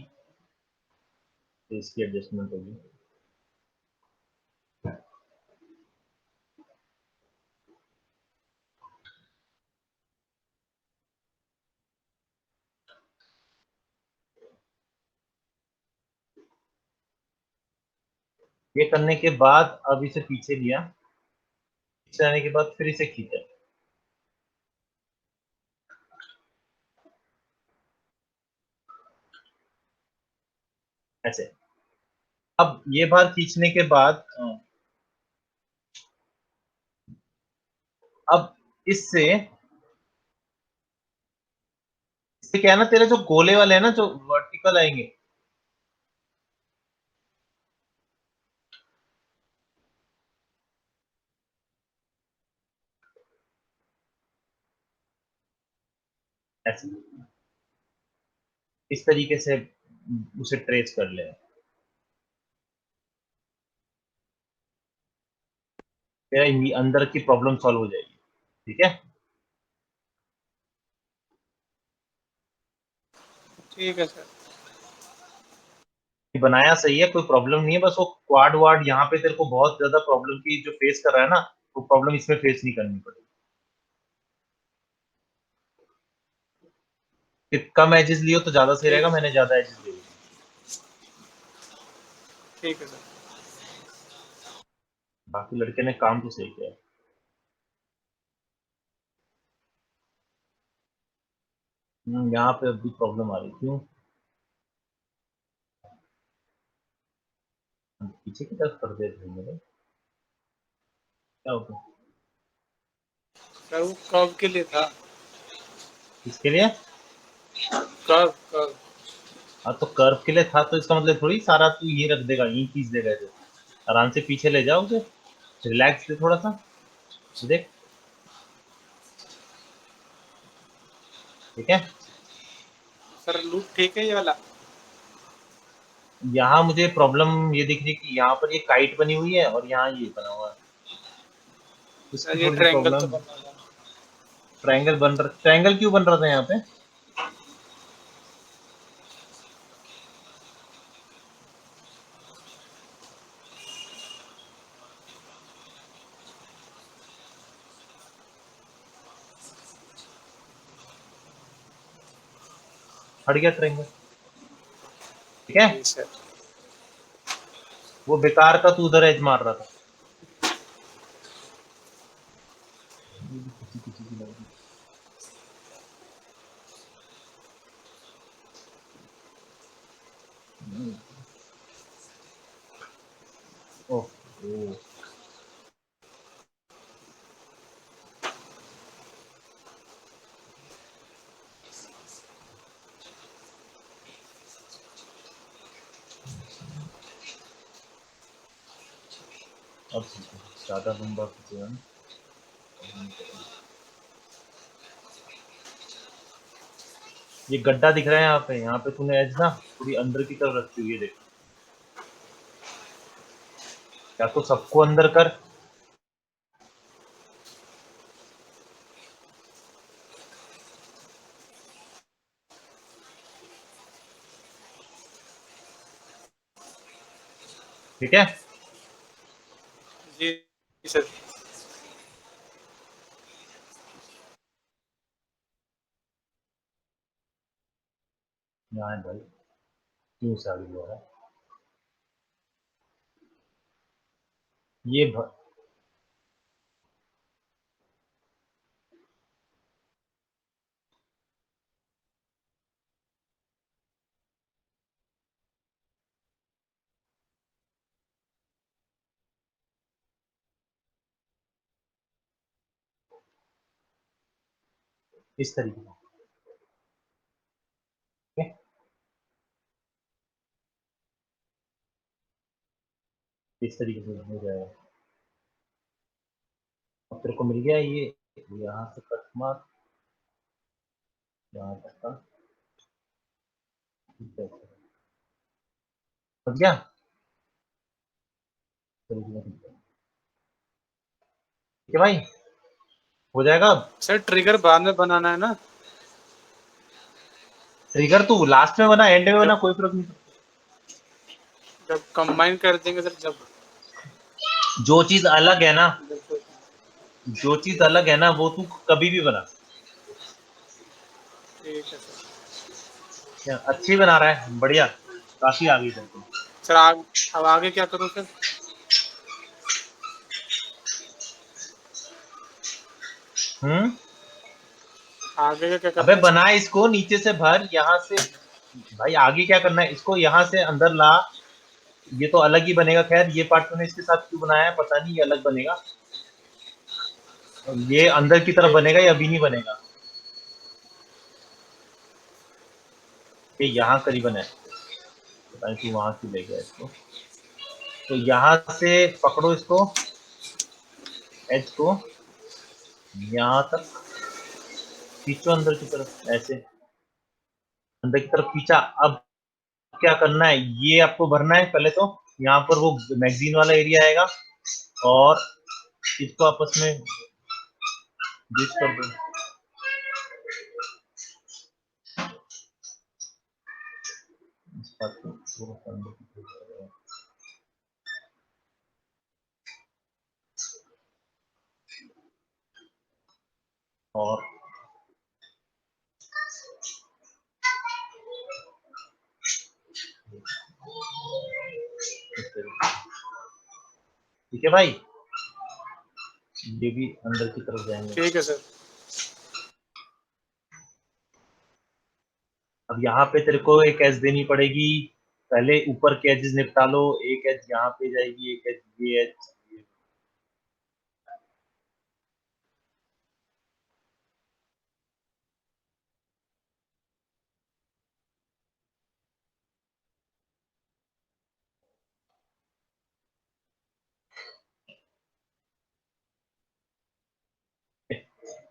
तो इसकी एडजस्टमेंट होगी। ये करने के बाद अब इसे पीछे लिया, पीछे आने के बाद फिर इसे खींचा, ऐसे। अब ये बार खींचने के बाद अब इससे क्या है ना, तेरे जो गोले वाले हैं ना, जो वर्टिकल आएंगे, ऐसे इस तरीके से उसे ट्रेस कर ले, तेरा अंदर की प्रॉब्लम सॉल्व हो जाएगी। ठीक है, ठीक है सर। बनाया सही है, कोई प्रॉब्लम नहीं है, बस वो क्वाड वार्ड यहाँ पे तेरे को बहुत ज्यादा प्रॉब्लम की जो फेस कर रहा है ना, वो प्रॉब्लम इसमें फेस नहीं करनी पड़ेगी। कम एजेस लियो तो ज्यादा सही ठीक रहेगा, है मैंने सर। ज्यादा एजेस ले लिए। ठीक है सर। बाकी लड़के ने काम तो सही किया है। यहाँ पे अभी प्रॉब्लम आ रही, क्यों? पीछे की तरफ कर दे रहे हैं मेरे, क्या होगा? सर वो कब के लिए था? इसके लिए कब कब? हाँ, तो कर्व के लिए था, तो इसका मतलब थोड़ी सारा तू ये रख देगा, यही खींच देगा इसे। आराम से पीछे ले जाओ उसे, रिलैक्स दे थोड़ा सा, देख। ठीक है, सर लूप ठीक है ये वाला? यहाँ मुझे प्रॉब्लम ये दिख रही है कि यहाँ पर ये काइट बनी हुई है और यहाँ ये बना हुआ है, सर इसकी ये थोड़ी सी ट्रायंगल तो प्रॉब्लम। बन रहा था। ट्रायंगल बन रहा, ट्रायंगल क्यों बन रहा था यहाँ पे? हट गया ट्रायंगल। ठीक है, जी सर। वो बेकार का तू उधर एज मार रहा था। ओह, ओह। अब ज्यादा लंबा खींचेगा ना। ये गड्ढा दिख रहा है यहाँ पे तूने एज ना थोड़ी अंदर की तरफ रखी हुई है, देख। या तो सबको अंदर कर, ठीक है। जी सर। यहाँ है भाई, क्यों से आगे हुआ है ये इस तरीके से, ठीक है? इस तरीके से हो जाएगा। अब तेरे को मिल गया ये, यहाँ से कट मार, यहाँ तक का, ठीक है, समझ गया? ठीक है भाई, हो जाएगा अब। सर ट्रिगर बाद में बनाना है ना? ट्रिगर तू लास्ट में बना, एंड में बना, जब कोई फर्क नहीं। जब कंबाइन कर देंगे सर, जब जो चीज अलग है ना, जब जो चीज अलग है ना, वो तू कभी भी बना। ठीक है सर। अच्छी बना रहा है, बढ़िया, काफी आगे चल तू। सर अब आगे क्या करूँ सर? आगे का क्या करना अबे है बना इसको नीचे से भर, यहाँ से भाई आगे क्या करना है, इसको यहाँ से अंदर ला, ये तो अलग ही बनेगा। खैर ये पार्ट तूने इसके साथ क्यों बनाया है पता नहीं, ये अलग बनेगा। और ये अंदर की तरफ बनेगा या अभी नहीं बनेगा, ये यहाँ करीबन है, पता नहीं तू वहां क्यों ले गया इसको। तो यहाँ से पकड़ो इसको, एज को यहाँ तक खींचो अंदर की तरफ, ऐसे अंदर की तरफ खींचा। अब क्या करना है, ये आपको भरना है पहले तो, यहाँ पर वो मैगजीन वाला एरिया आएगा और इसको आपस में डिश कर दो। इस बात को पूरा करने की कोशिश करो। और ठीक है भाई, ये भी अंदर की तरफ जाएंगे। ठीक है सर। अब यहाँ पे तेरे को एक एज देनी पड़ेगी, पहले ऊपर के एजेस निपटा लो। एक एज यहाँ पे जाएगी, एक एज ये एज,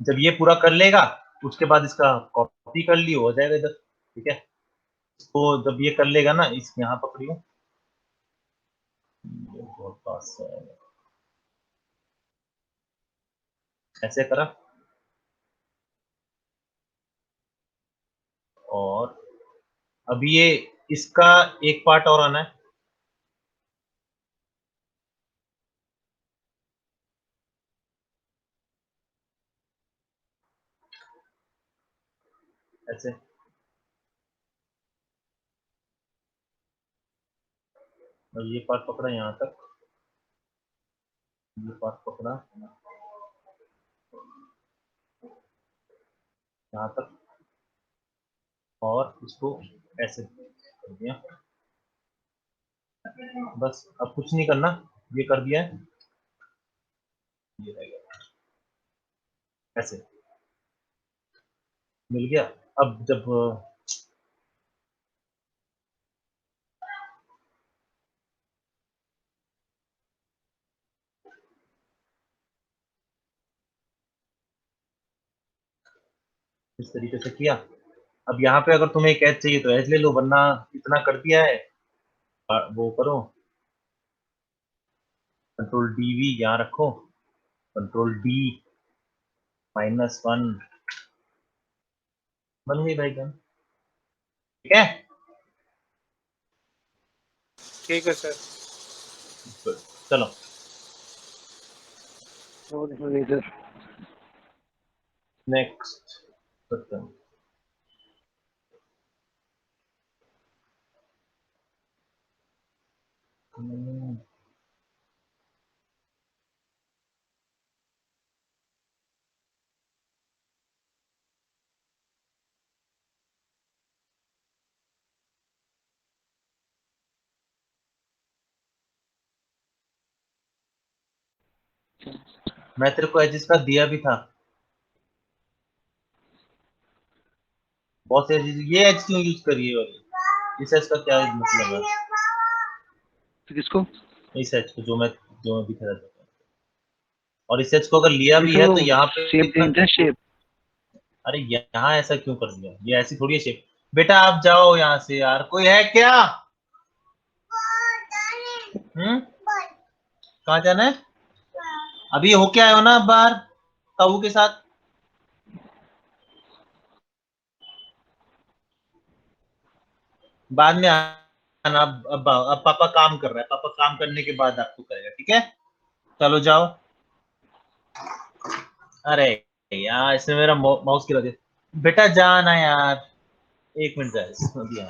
जब ये पूरा कर लेगा उसके बाद इसका कॉपी कर लियो, हो जाएगा इधर। ठीक है, तो जब ये कर लेगा ना, इस यहाँ पकड़ियो, ये बहुत पास है, ऐसे करा। और अब ये इसका एक पार्ट और आना है, ऐसे। और ये पार्ट पकड़ा यहाँ तक, ये पार्ट पकड़ा यहाँ तक, और इसको ऐसे कर दिया। बस अब कुछ नहीं करना, ये कर दिया है, ये रह गया ऐसे, मिल गया। अब जब इस तरीके से किया, अब यहाँ पे अगर तुम्हें एक एज चाहिए तो एज ले लो, वरना इतना कर दिया है, वो करो कंट्रोल डी वी यहाँ रखो, कंट्रोल डी -1, बन गई भाई गन। ठीक है, ठीक है सर। चलो और इधर नेक्स्ट करते हैं। मैं तेरे को एजिस का दिया भी था, बहुत से एजिस, ये एज क्यों यूज करिए वाली, इस एज का क्या मतलब है, किसको? इस एज को जो मैं दिखा रहा था। और इस एज को अगर लिया भी है तो यहाँ पे शेप इतना, शेप। अरे यहाँ ऐसा क्यों कर दिया, ये ऐसी थोड़ी है शेप। बेटा आप जाओ यहाँ से यार, कोई है क्या? कहाँ जाना है? अभी होके आए हो ना बाहर ताऊ के साथ? बाद में आना, अब पापा काम कर रहा है, पापा काम करने के बाद आपको करेगा, ठीक है? चलो जाओ। अरे यार इसने मेरा माउस गिरा दिया। बेटा जाना यार, 1 मिनट जाए अभी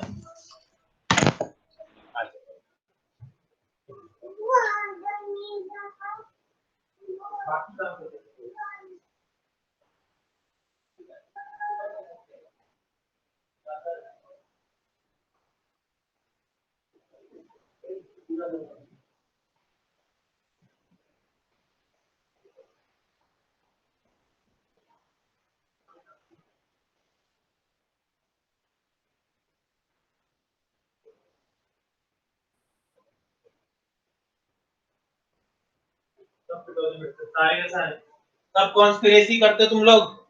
सब कॉन्स्पिरेसी करते तुम लोग।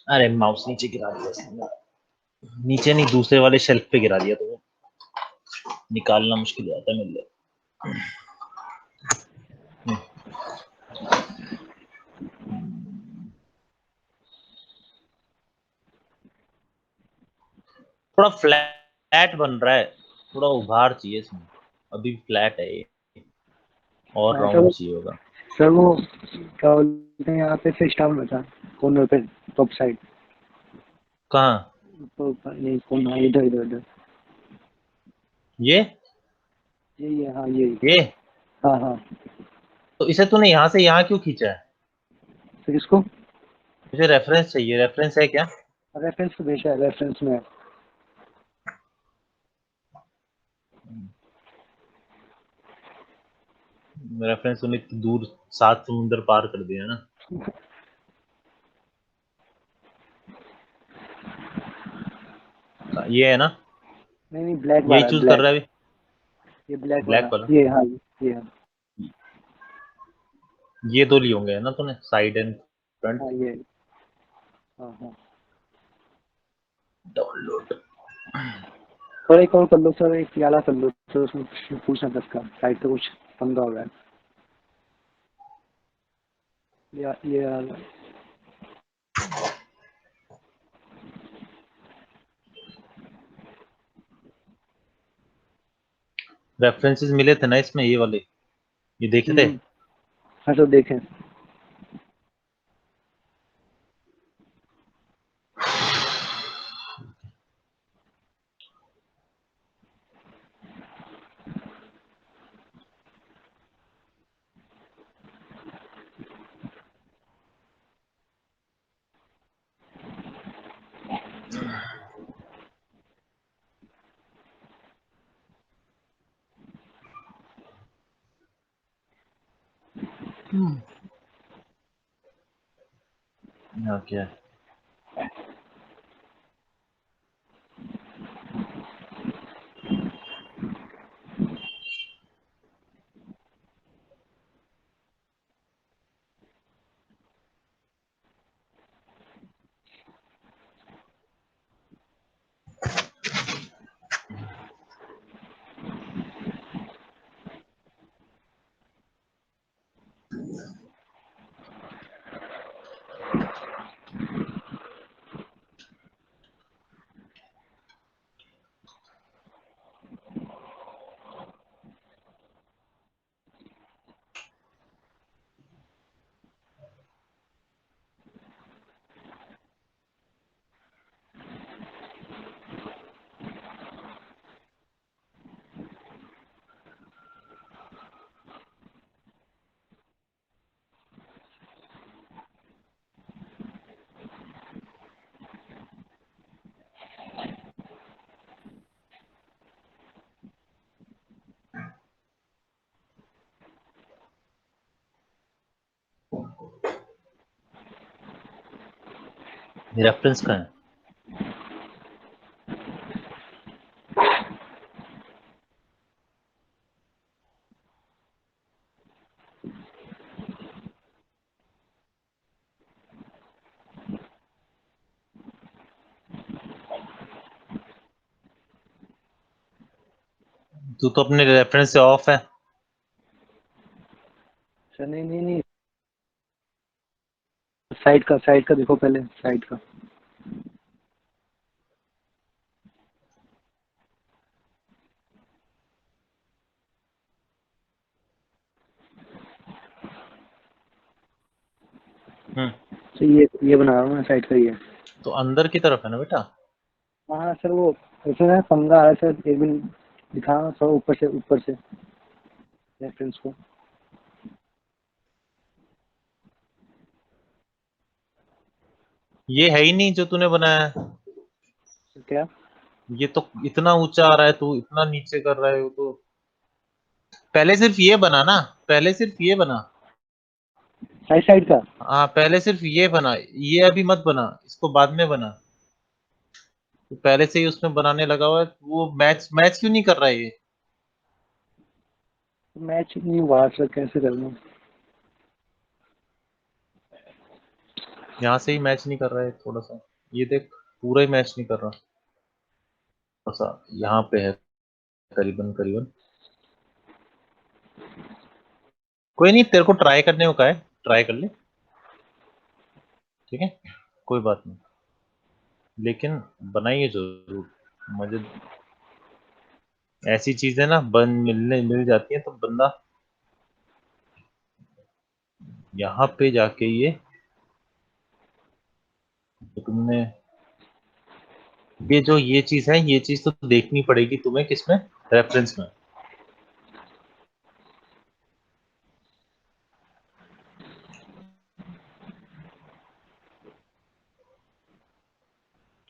अरे माउस नीचे गिरा दिया इसने। नीचे नहीं, दूसरे वाले शेल्फ पे गिरा दिया, तो वो निकालना मुश्किल हो जाता है मेरे लिए। थोड़ा फ्लैट बन रहा है, थोड़ा उभार चाहिए इसमें। अभी फ्लैट है ये, और हाँ, राउंड चाहिए होगा। सर वो क्या बोलते हैं यहाँ पे फिश टाउन बचा कॉर्नर पे टॉप साइड। कहाँ? तो ये कौन? हाँ, इधर इधर इधर ये ये हाँ ये ये हाँ हाँ। तो इसे तूने यहाँ से यहाँ क्यों खींचा है? तो इसको मुझे रेफरेंस चाहिए। रेफरेंस है क्या? रेफरेंस पे भेजा है, रेफरेंस में है। रेफरेंस तूने इतनी दूर 7 समुंदर पार कर दिया ना। ये है ना? नहीं ब्लैक यही वाला, चूज कर ब्लैक। रहा है अभी? ये ब्लैक ब्लैक वाला, वाला? ये हाँ ये हाँ। ये दो लिए होंगे ना तूने, साइड एंड फ्रंट। हाँ ये हाँ हाँ। डाउनलोड। और एक और कर लो सर, एक याला कर लो सर, उसमें कुछ पूछना था इसका, साइड पे कुछ पंगा हो रहा है। ये वाला। रेफरेंसेस मिले थे ना इसमें, ये वाले, ये देखे थे? हाँ सर देखें। हाँ क्या है? रेफरेंस का है। तू तो अपने रेफरेंस से ऑफ है। सर नहीं नहीं नहीं, साइड का देखो पहले, साइड का। तो ये बना रहा हूँ मैं साइड का ये। तो अंदर की तरफ है ना बेटा। हाँ सर, वो ऐसे ना पंगा आ रहा है सर, एक दिन दिखा थोड़ा ऊपर से रेफरेंस को। ये है ही नहीं जो तूने बनाया है। तो क्या? ये तो इतना ऊंचा आ रहा है, तू इतना नीचे कर रहा है। वो तो पहले सिर्फ ये बना ना, पहले सिर्फ ये बना। साइड का। हाँ पहले सिर्फ ये बना, ये अभी मत बना, इसको बाद में बना। तो पहले से ही उसमें बनाने लगा हुआ है, वो मैच मैच क्यों नहीं कर रहा है ये। मैच नहीं हुआ सर, कैसे करना? यहाँ से ही मैच नहीं कर रहा है थोड़ा सा। ये देख, पूरा ही मैच नहीं कर रहा। थोड़ा सा यहाँ पे है, करीबन करीबन। कोई नहीं, तेरे को ट्राई करने को कहा है, ट्राई कर ले, ठीक है, कोई बात नहीं। लेकिन बनाइए जरूर। मुझे ऐसी चीजें ना मिल जाती हैं तो बंदा यहाँ पे जाके तुमने ये चीज है, ये चीज तो देखनी पड़ेगी तुम्हें, किसमें, रेफरेंस में।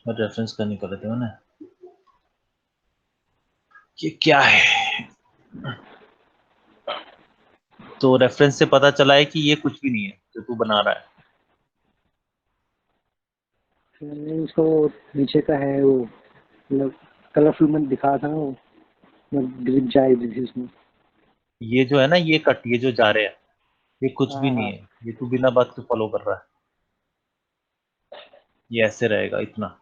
और रेफरेंस का निकाले थे मैंने। ये क्या है? तो रेफरेंस से पता चला है कि ये कुछ भी नहीं है जो तू बना रहा है। नहीं, उसको नीचे का है वो, मतलब कलरफुल में दिखा था ना वो, ग्रिप जाए इसमें। ये जो है ना, ये कट, ये जो जा रहे हैं, ये कुछ भी हाँ नहीं हाँ। है। ये तू बिना बात के फॉलो कर रहा है। ये ऐसे रहेगा इतना।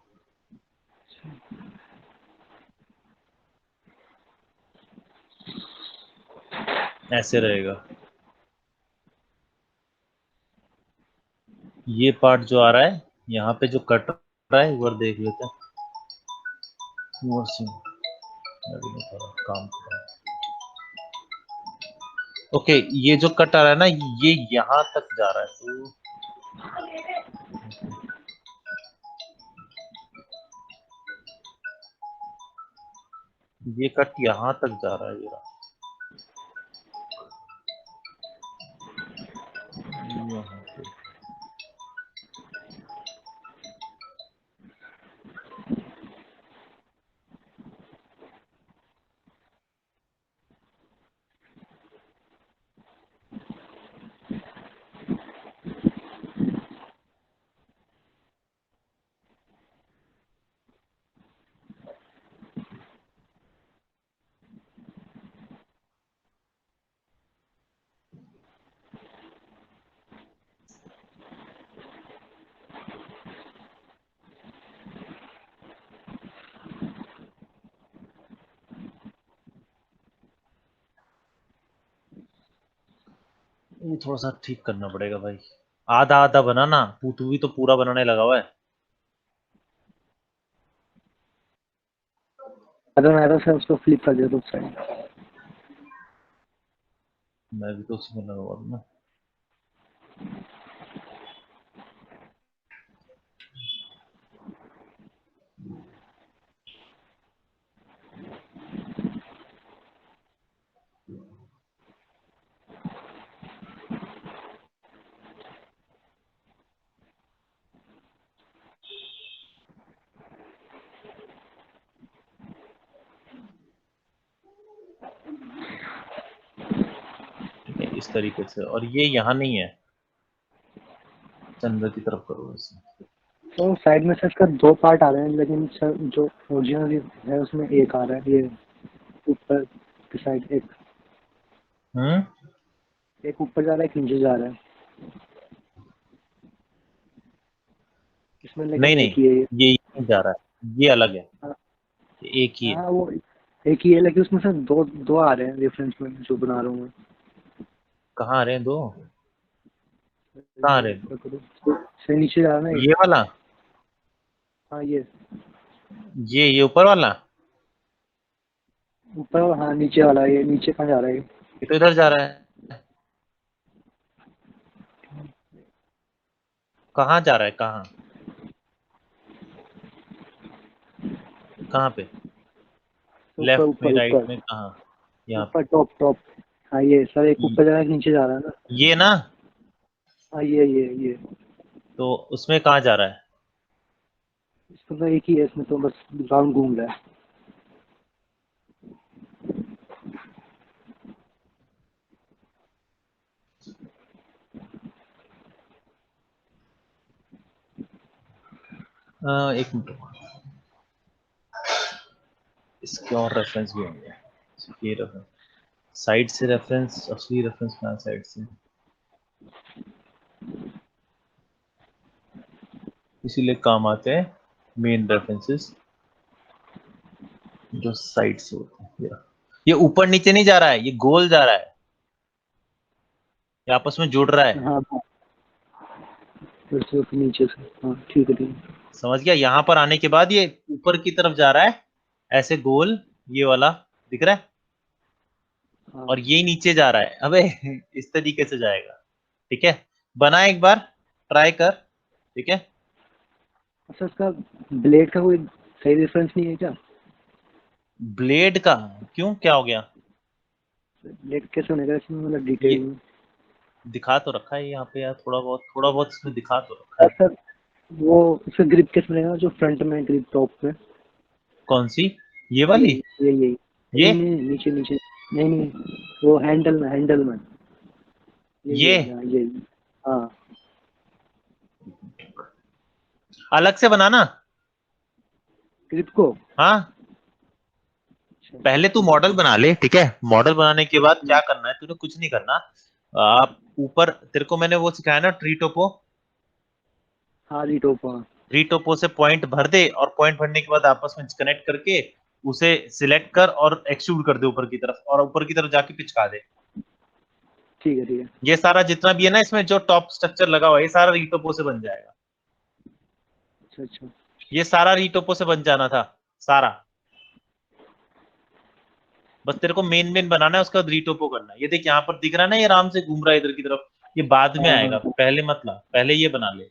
ऐसे रहेगा। ये पार्ट जो आ रहा है, यहाँ पे जो कट रहा है, एक बार देख लेते हैं। वो सीन अभी नहीं कर रहा, काम कर रहा है। ओके, ये जो कट आ रहा है ना, ये यहाँ तक जा रहा है, तो ये कट यहाँ तक जा रहा है। ये रहा। यहाँ पे ये थोड़ा सा ठीक करना पड़ेगा भाई। आधा आधा बना ना, तू भी तो पूरा बनाने लगा हुआ है। अगर मैं सर उसको फ्लिप कर दिया तो साइड। मैं भी तो उसी में लगा हुआ हूँ ना। ठीक है, इस तरीके से। और ये यहाँ नहीं है, अंदर की तरफ करो इसे। तो साइड में सर इसका 2 पार्ट आ रहे हैं, लेकिन सर जो ओरिजिनल है उसमें एक आ रहा है, ये ऊपर की साइड एक ऊपर जा रहा है, एक नीचे जा रहा है इसमें, लेकिन नहीं एक ही है ये। ये नहीं जा रहा है, ये अलग है, हाँ ये एक ही है। हाँ, वो एक ही है, लेकिन उसमें सर दो दो आ रहे हैं रेफरेंस में जो बना रहा हूँ मैं। कहाँ आ रहे हैं दो? कहाँ आ रहे हैं? से नीचे जा रहा है ना ये वाला, हाँ ये ये ऊपर वाला, ऊपर और हाँ नीचे वाला, ये नीचे कहाँ जा रहा है ये? ये तो इधर जा रहा है। कहाँ जा रहा है, कहाँ कहाँ पे? ऊपर लेफ्ट में, ऊपर राइट ऊपर में, कहाँ? यहाँ ऊपर टॉप टॉप। हाँ ये सर एक पे ऊपर जा रहा है, एक नीचे जा रहा है ना। ये ना, हाँ ये तो उसमें कहाँ जा रहा है? इसमें तो एक ही है, इसमें तो बस राउंड घूम रहा है। एक मिनट, इसके और रेफरेंस भी होंगे। ये रेफरेंस साइड से, रेफरेंस असली रेफरेंस कहाँ साइड से, इसीलिए काम आते हैं मेन रेफरेंसेस जो साइड से होते हैं। ये ऊपर नीचे नहीं जा रहा है, ये गोल जा रहा है, ये आपस में जुड़ रहा है। हाँ हाँ फिर से फिर नीचे से, हाँ ठीक है ठीक है। समझ गया? यहाँ पर आने के बाद ये ऊपर की तरफ जा रहा है, ऐसे गोल, ये वाला दिख रहा है, हाँ और ये नीचे जा रहा है। अबे इस तरीके से जाएगा। ठीक है, बना एक बार, ट्राई कर। ठीक है, अच्छा इसका ब्लेड का कोई सही रेफरेंस नहीं है क्या? ब्लेड का क्यों, क्या हो गया? ब्लेड कैसे बनेगा इसमें, मतलब ये डिटेल में? दिखा तो रखा है यहाँ पे यार, थोड़ा बहुत इसमें दिखा तो रखा है। सर वो उसका ग्रिप कैसे बनेगा, जो फ्रंट में ग्रिप टॉप में? कौन सी, ये वाली? यही ये नहीं नहीं, नीचे नीचे नहीं नहीं, वो हैंडल में ये ये हाँ अलग से बनाना। ग्रिप को। हाँ, अच्छा, पहले तू मॉडल बना ले। ठीक है, मॉडल बनाने के बाद क्या करना है, तूने कुछ नहीं करना। आप ऊपर, तेरे को मैंने वो सिखाया ना, ट्री टोपो। हाँ रीटॉप हाँ। ट्री टोपो से पॉइंट भर दे, और पॉइंट भरने के बाद आपस में कनेक्ट करके उसे सिलेक्ट कर और एक्सट्रूड कर दे ऊपर की तरफ, और ऊपर की तरफ जाके पिचका दे। ठीक है। ये सारा जितना भी है ना इसमें जो टॉप स्ट्रक्चर लगा हुआ है, ये सारा रीटोपो से बन जाएगा। अच्छा अच्छा ये सारा रीटोपो से बन जाना था सारा। बस तेरे को मेन मेन बनाना है, उसका रीटोपो करना है। ये देख यहाँ पर दिख रहा है ना, ये आराम से घूम रहा है इधर की तरफ। ये बाद में हाँ आएगा, हाँ पहले मत ला, पहले ये बना ले।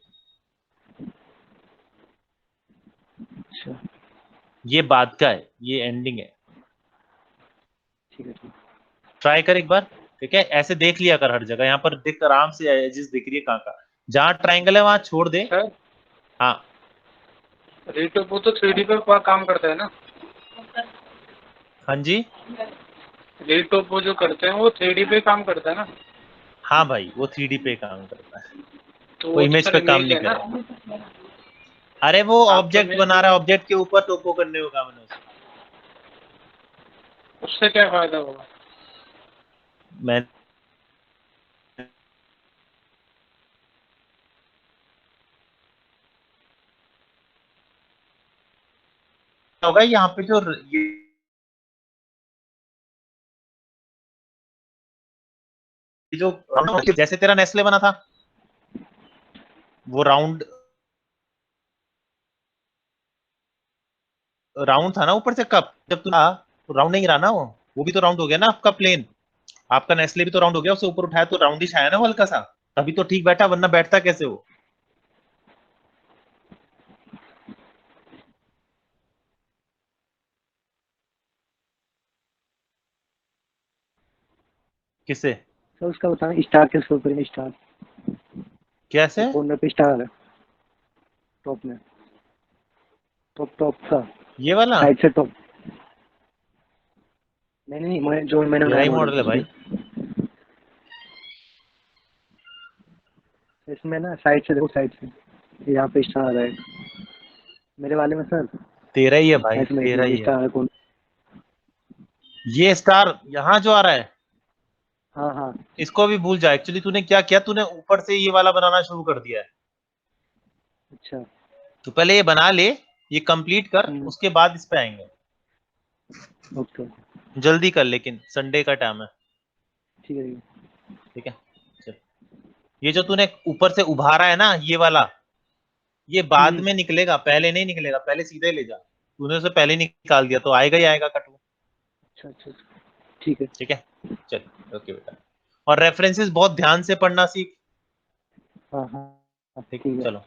अच्छा ये बाद का है, ये एंडिंग है। ठीक है ठीक। ट्राई कर एक बार। ठीक है, ऐसे देख लिया कर हर जगह, यहाँ पर देख आराम से एजेस दिख रही है कहाँ का, जहाँ ट्राइंगल है वहां छोड़ दे। सर हाँ, रीटोपो तो 3D पे काम करता है ना? हाँ जी, रीटोपो जो करते हैं वो 3D पे काम करता है ना? हाँ भाई, वो 3D पे काम करता है, तो वो वो तो इमेज सर पे काम इमेज नहीं है ना? करेगा। अरे वो आप तो ऑब्जेक्ट बना रहा है, ऑब्जेक्ट के ऊपर टोपो करने होगा मैंने उसे। उससे क्या फायदा होगा? मैं होगा यहाँ पे जो ये जो जैसे तेरा नेस्ले बना था, वो राउंड राउंड था ना ऊपर से कप, जब तू तो राउंड नहीं रहा ना, वो भी तो राउंड हो गया ना आपका प्लेन। आपका नेस्ले भी तो राउंड हो गया, उसे ऊपर उठाया तो राउंड ही आया ना वो हल्का सा, तभी तो ठीक बैठा, वरना बैठता कैसे वो? किसे? सर उसका बताना स्टार कैसे ऊपर है, स्टार कैसे? कॉर्नर पे स्टार है, टॉप में, टॉप टॉप का ये वाला? साइड से टॉप। नहीं नहीं, मैं जो मैंने तेरा बनाया ही मॉडल मॉडल है भाई। इसमें ना साइड से देखो, साइड से यहाँ पे स्टार आ रहा है। मेरे वाले में सर तेरा ही है भाई, ऐसे में तेरा ही है। स्टार कौन? ये स्टार यहाँ जो आ रहा है हाँ हाँ इसको भी भूल जा। एक्चुअली तूने क्या किया, तूने ऊपर से ये वाला बनाना शुरू कर दिया है। अच्छा तो पहले ये बना ले, ये कंप्लीट कर, उसके बाद इस पे आएंगे। ओके जल्दी कर, लेकिन संडे का टाइम है। ठीक है ठीक है चल। ये जो तूने ऊपर से उभारा है ना ये वाला, ये बाद में निकलेगा, पहले नहीं निकलेगा। पहले सीधे ले जा, तूने उसे पहले निकाल दिया तो आएगा ही आएगा कटू। अच्छा अच्छा ठीक है। ठीक है चल ओके बेटा। और रेफरेंसेस बहुत ध्यान से पढ़ना सीख। हाँ हाँ ठीक ठीक है। चलो।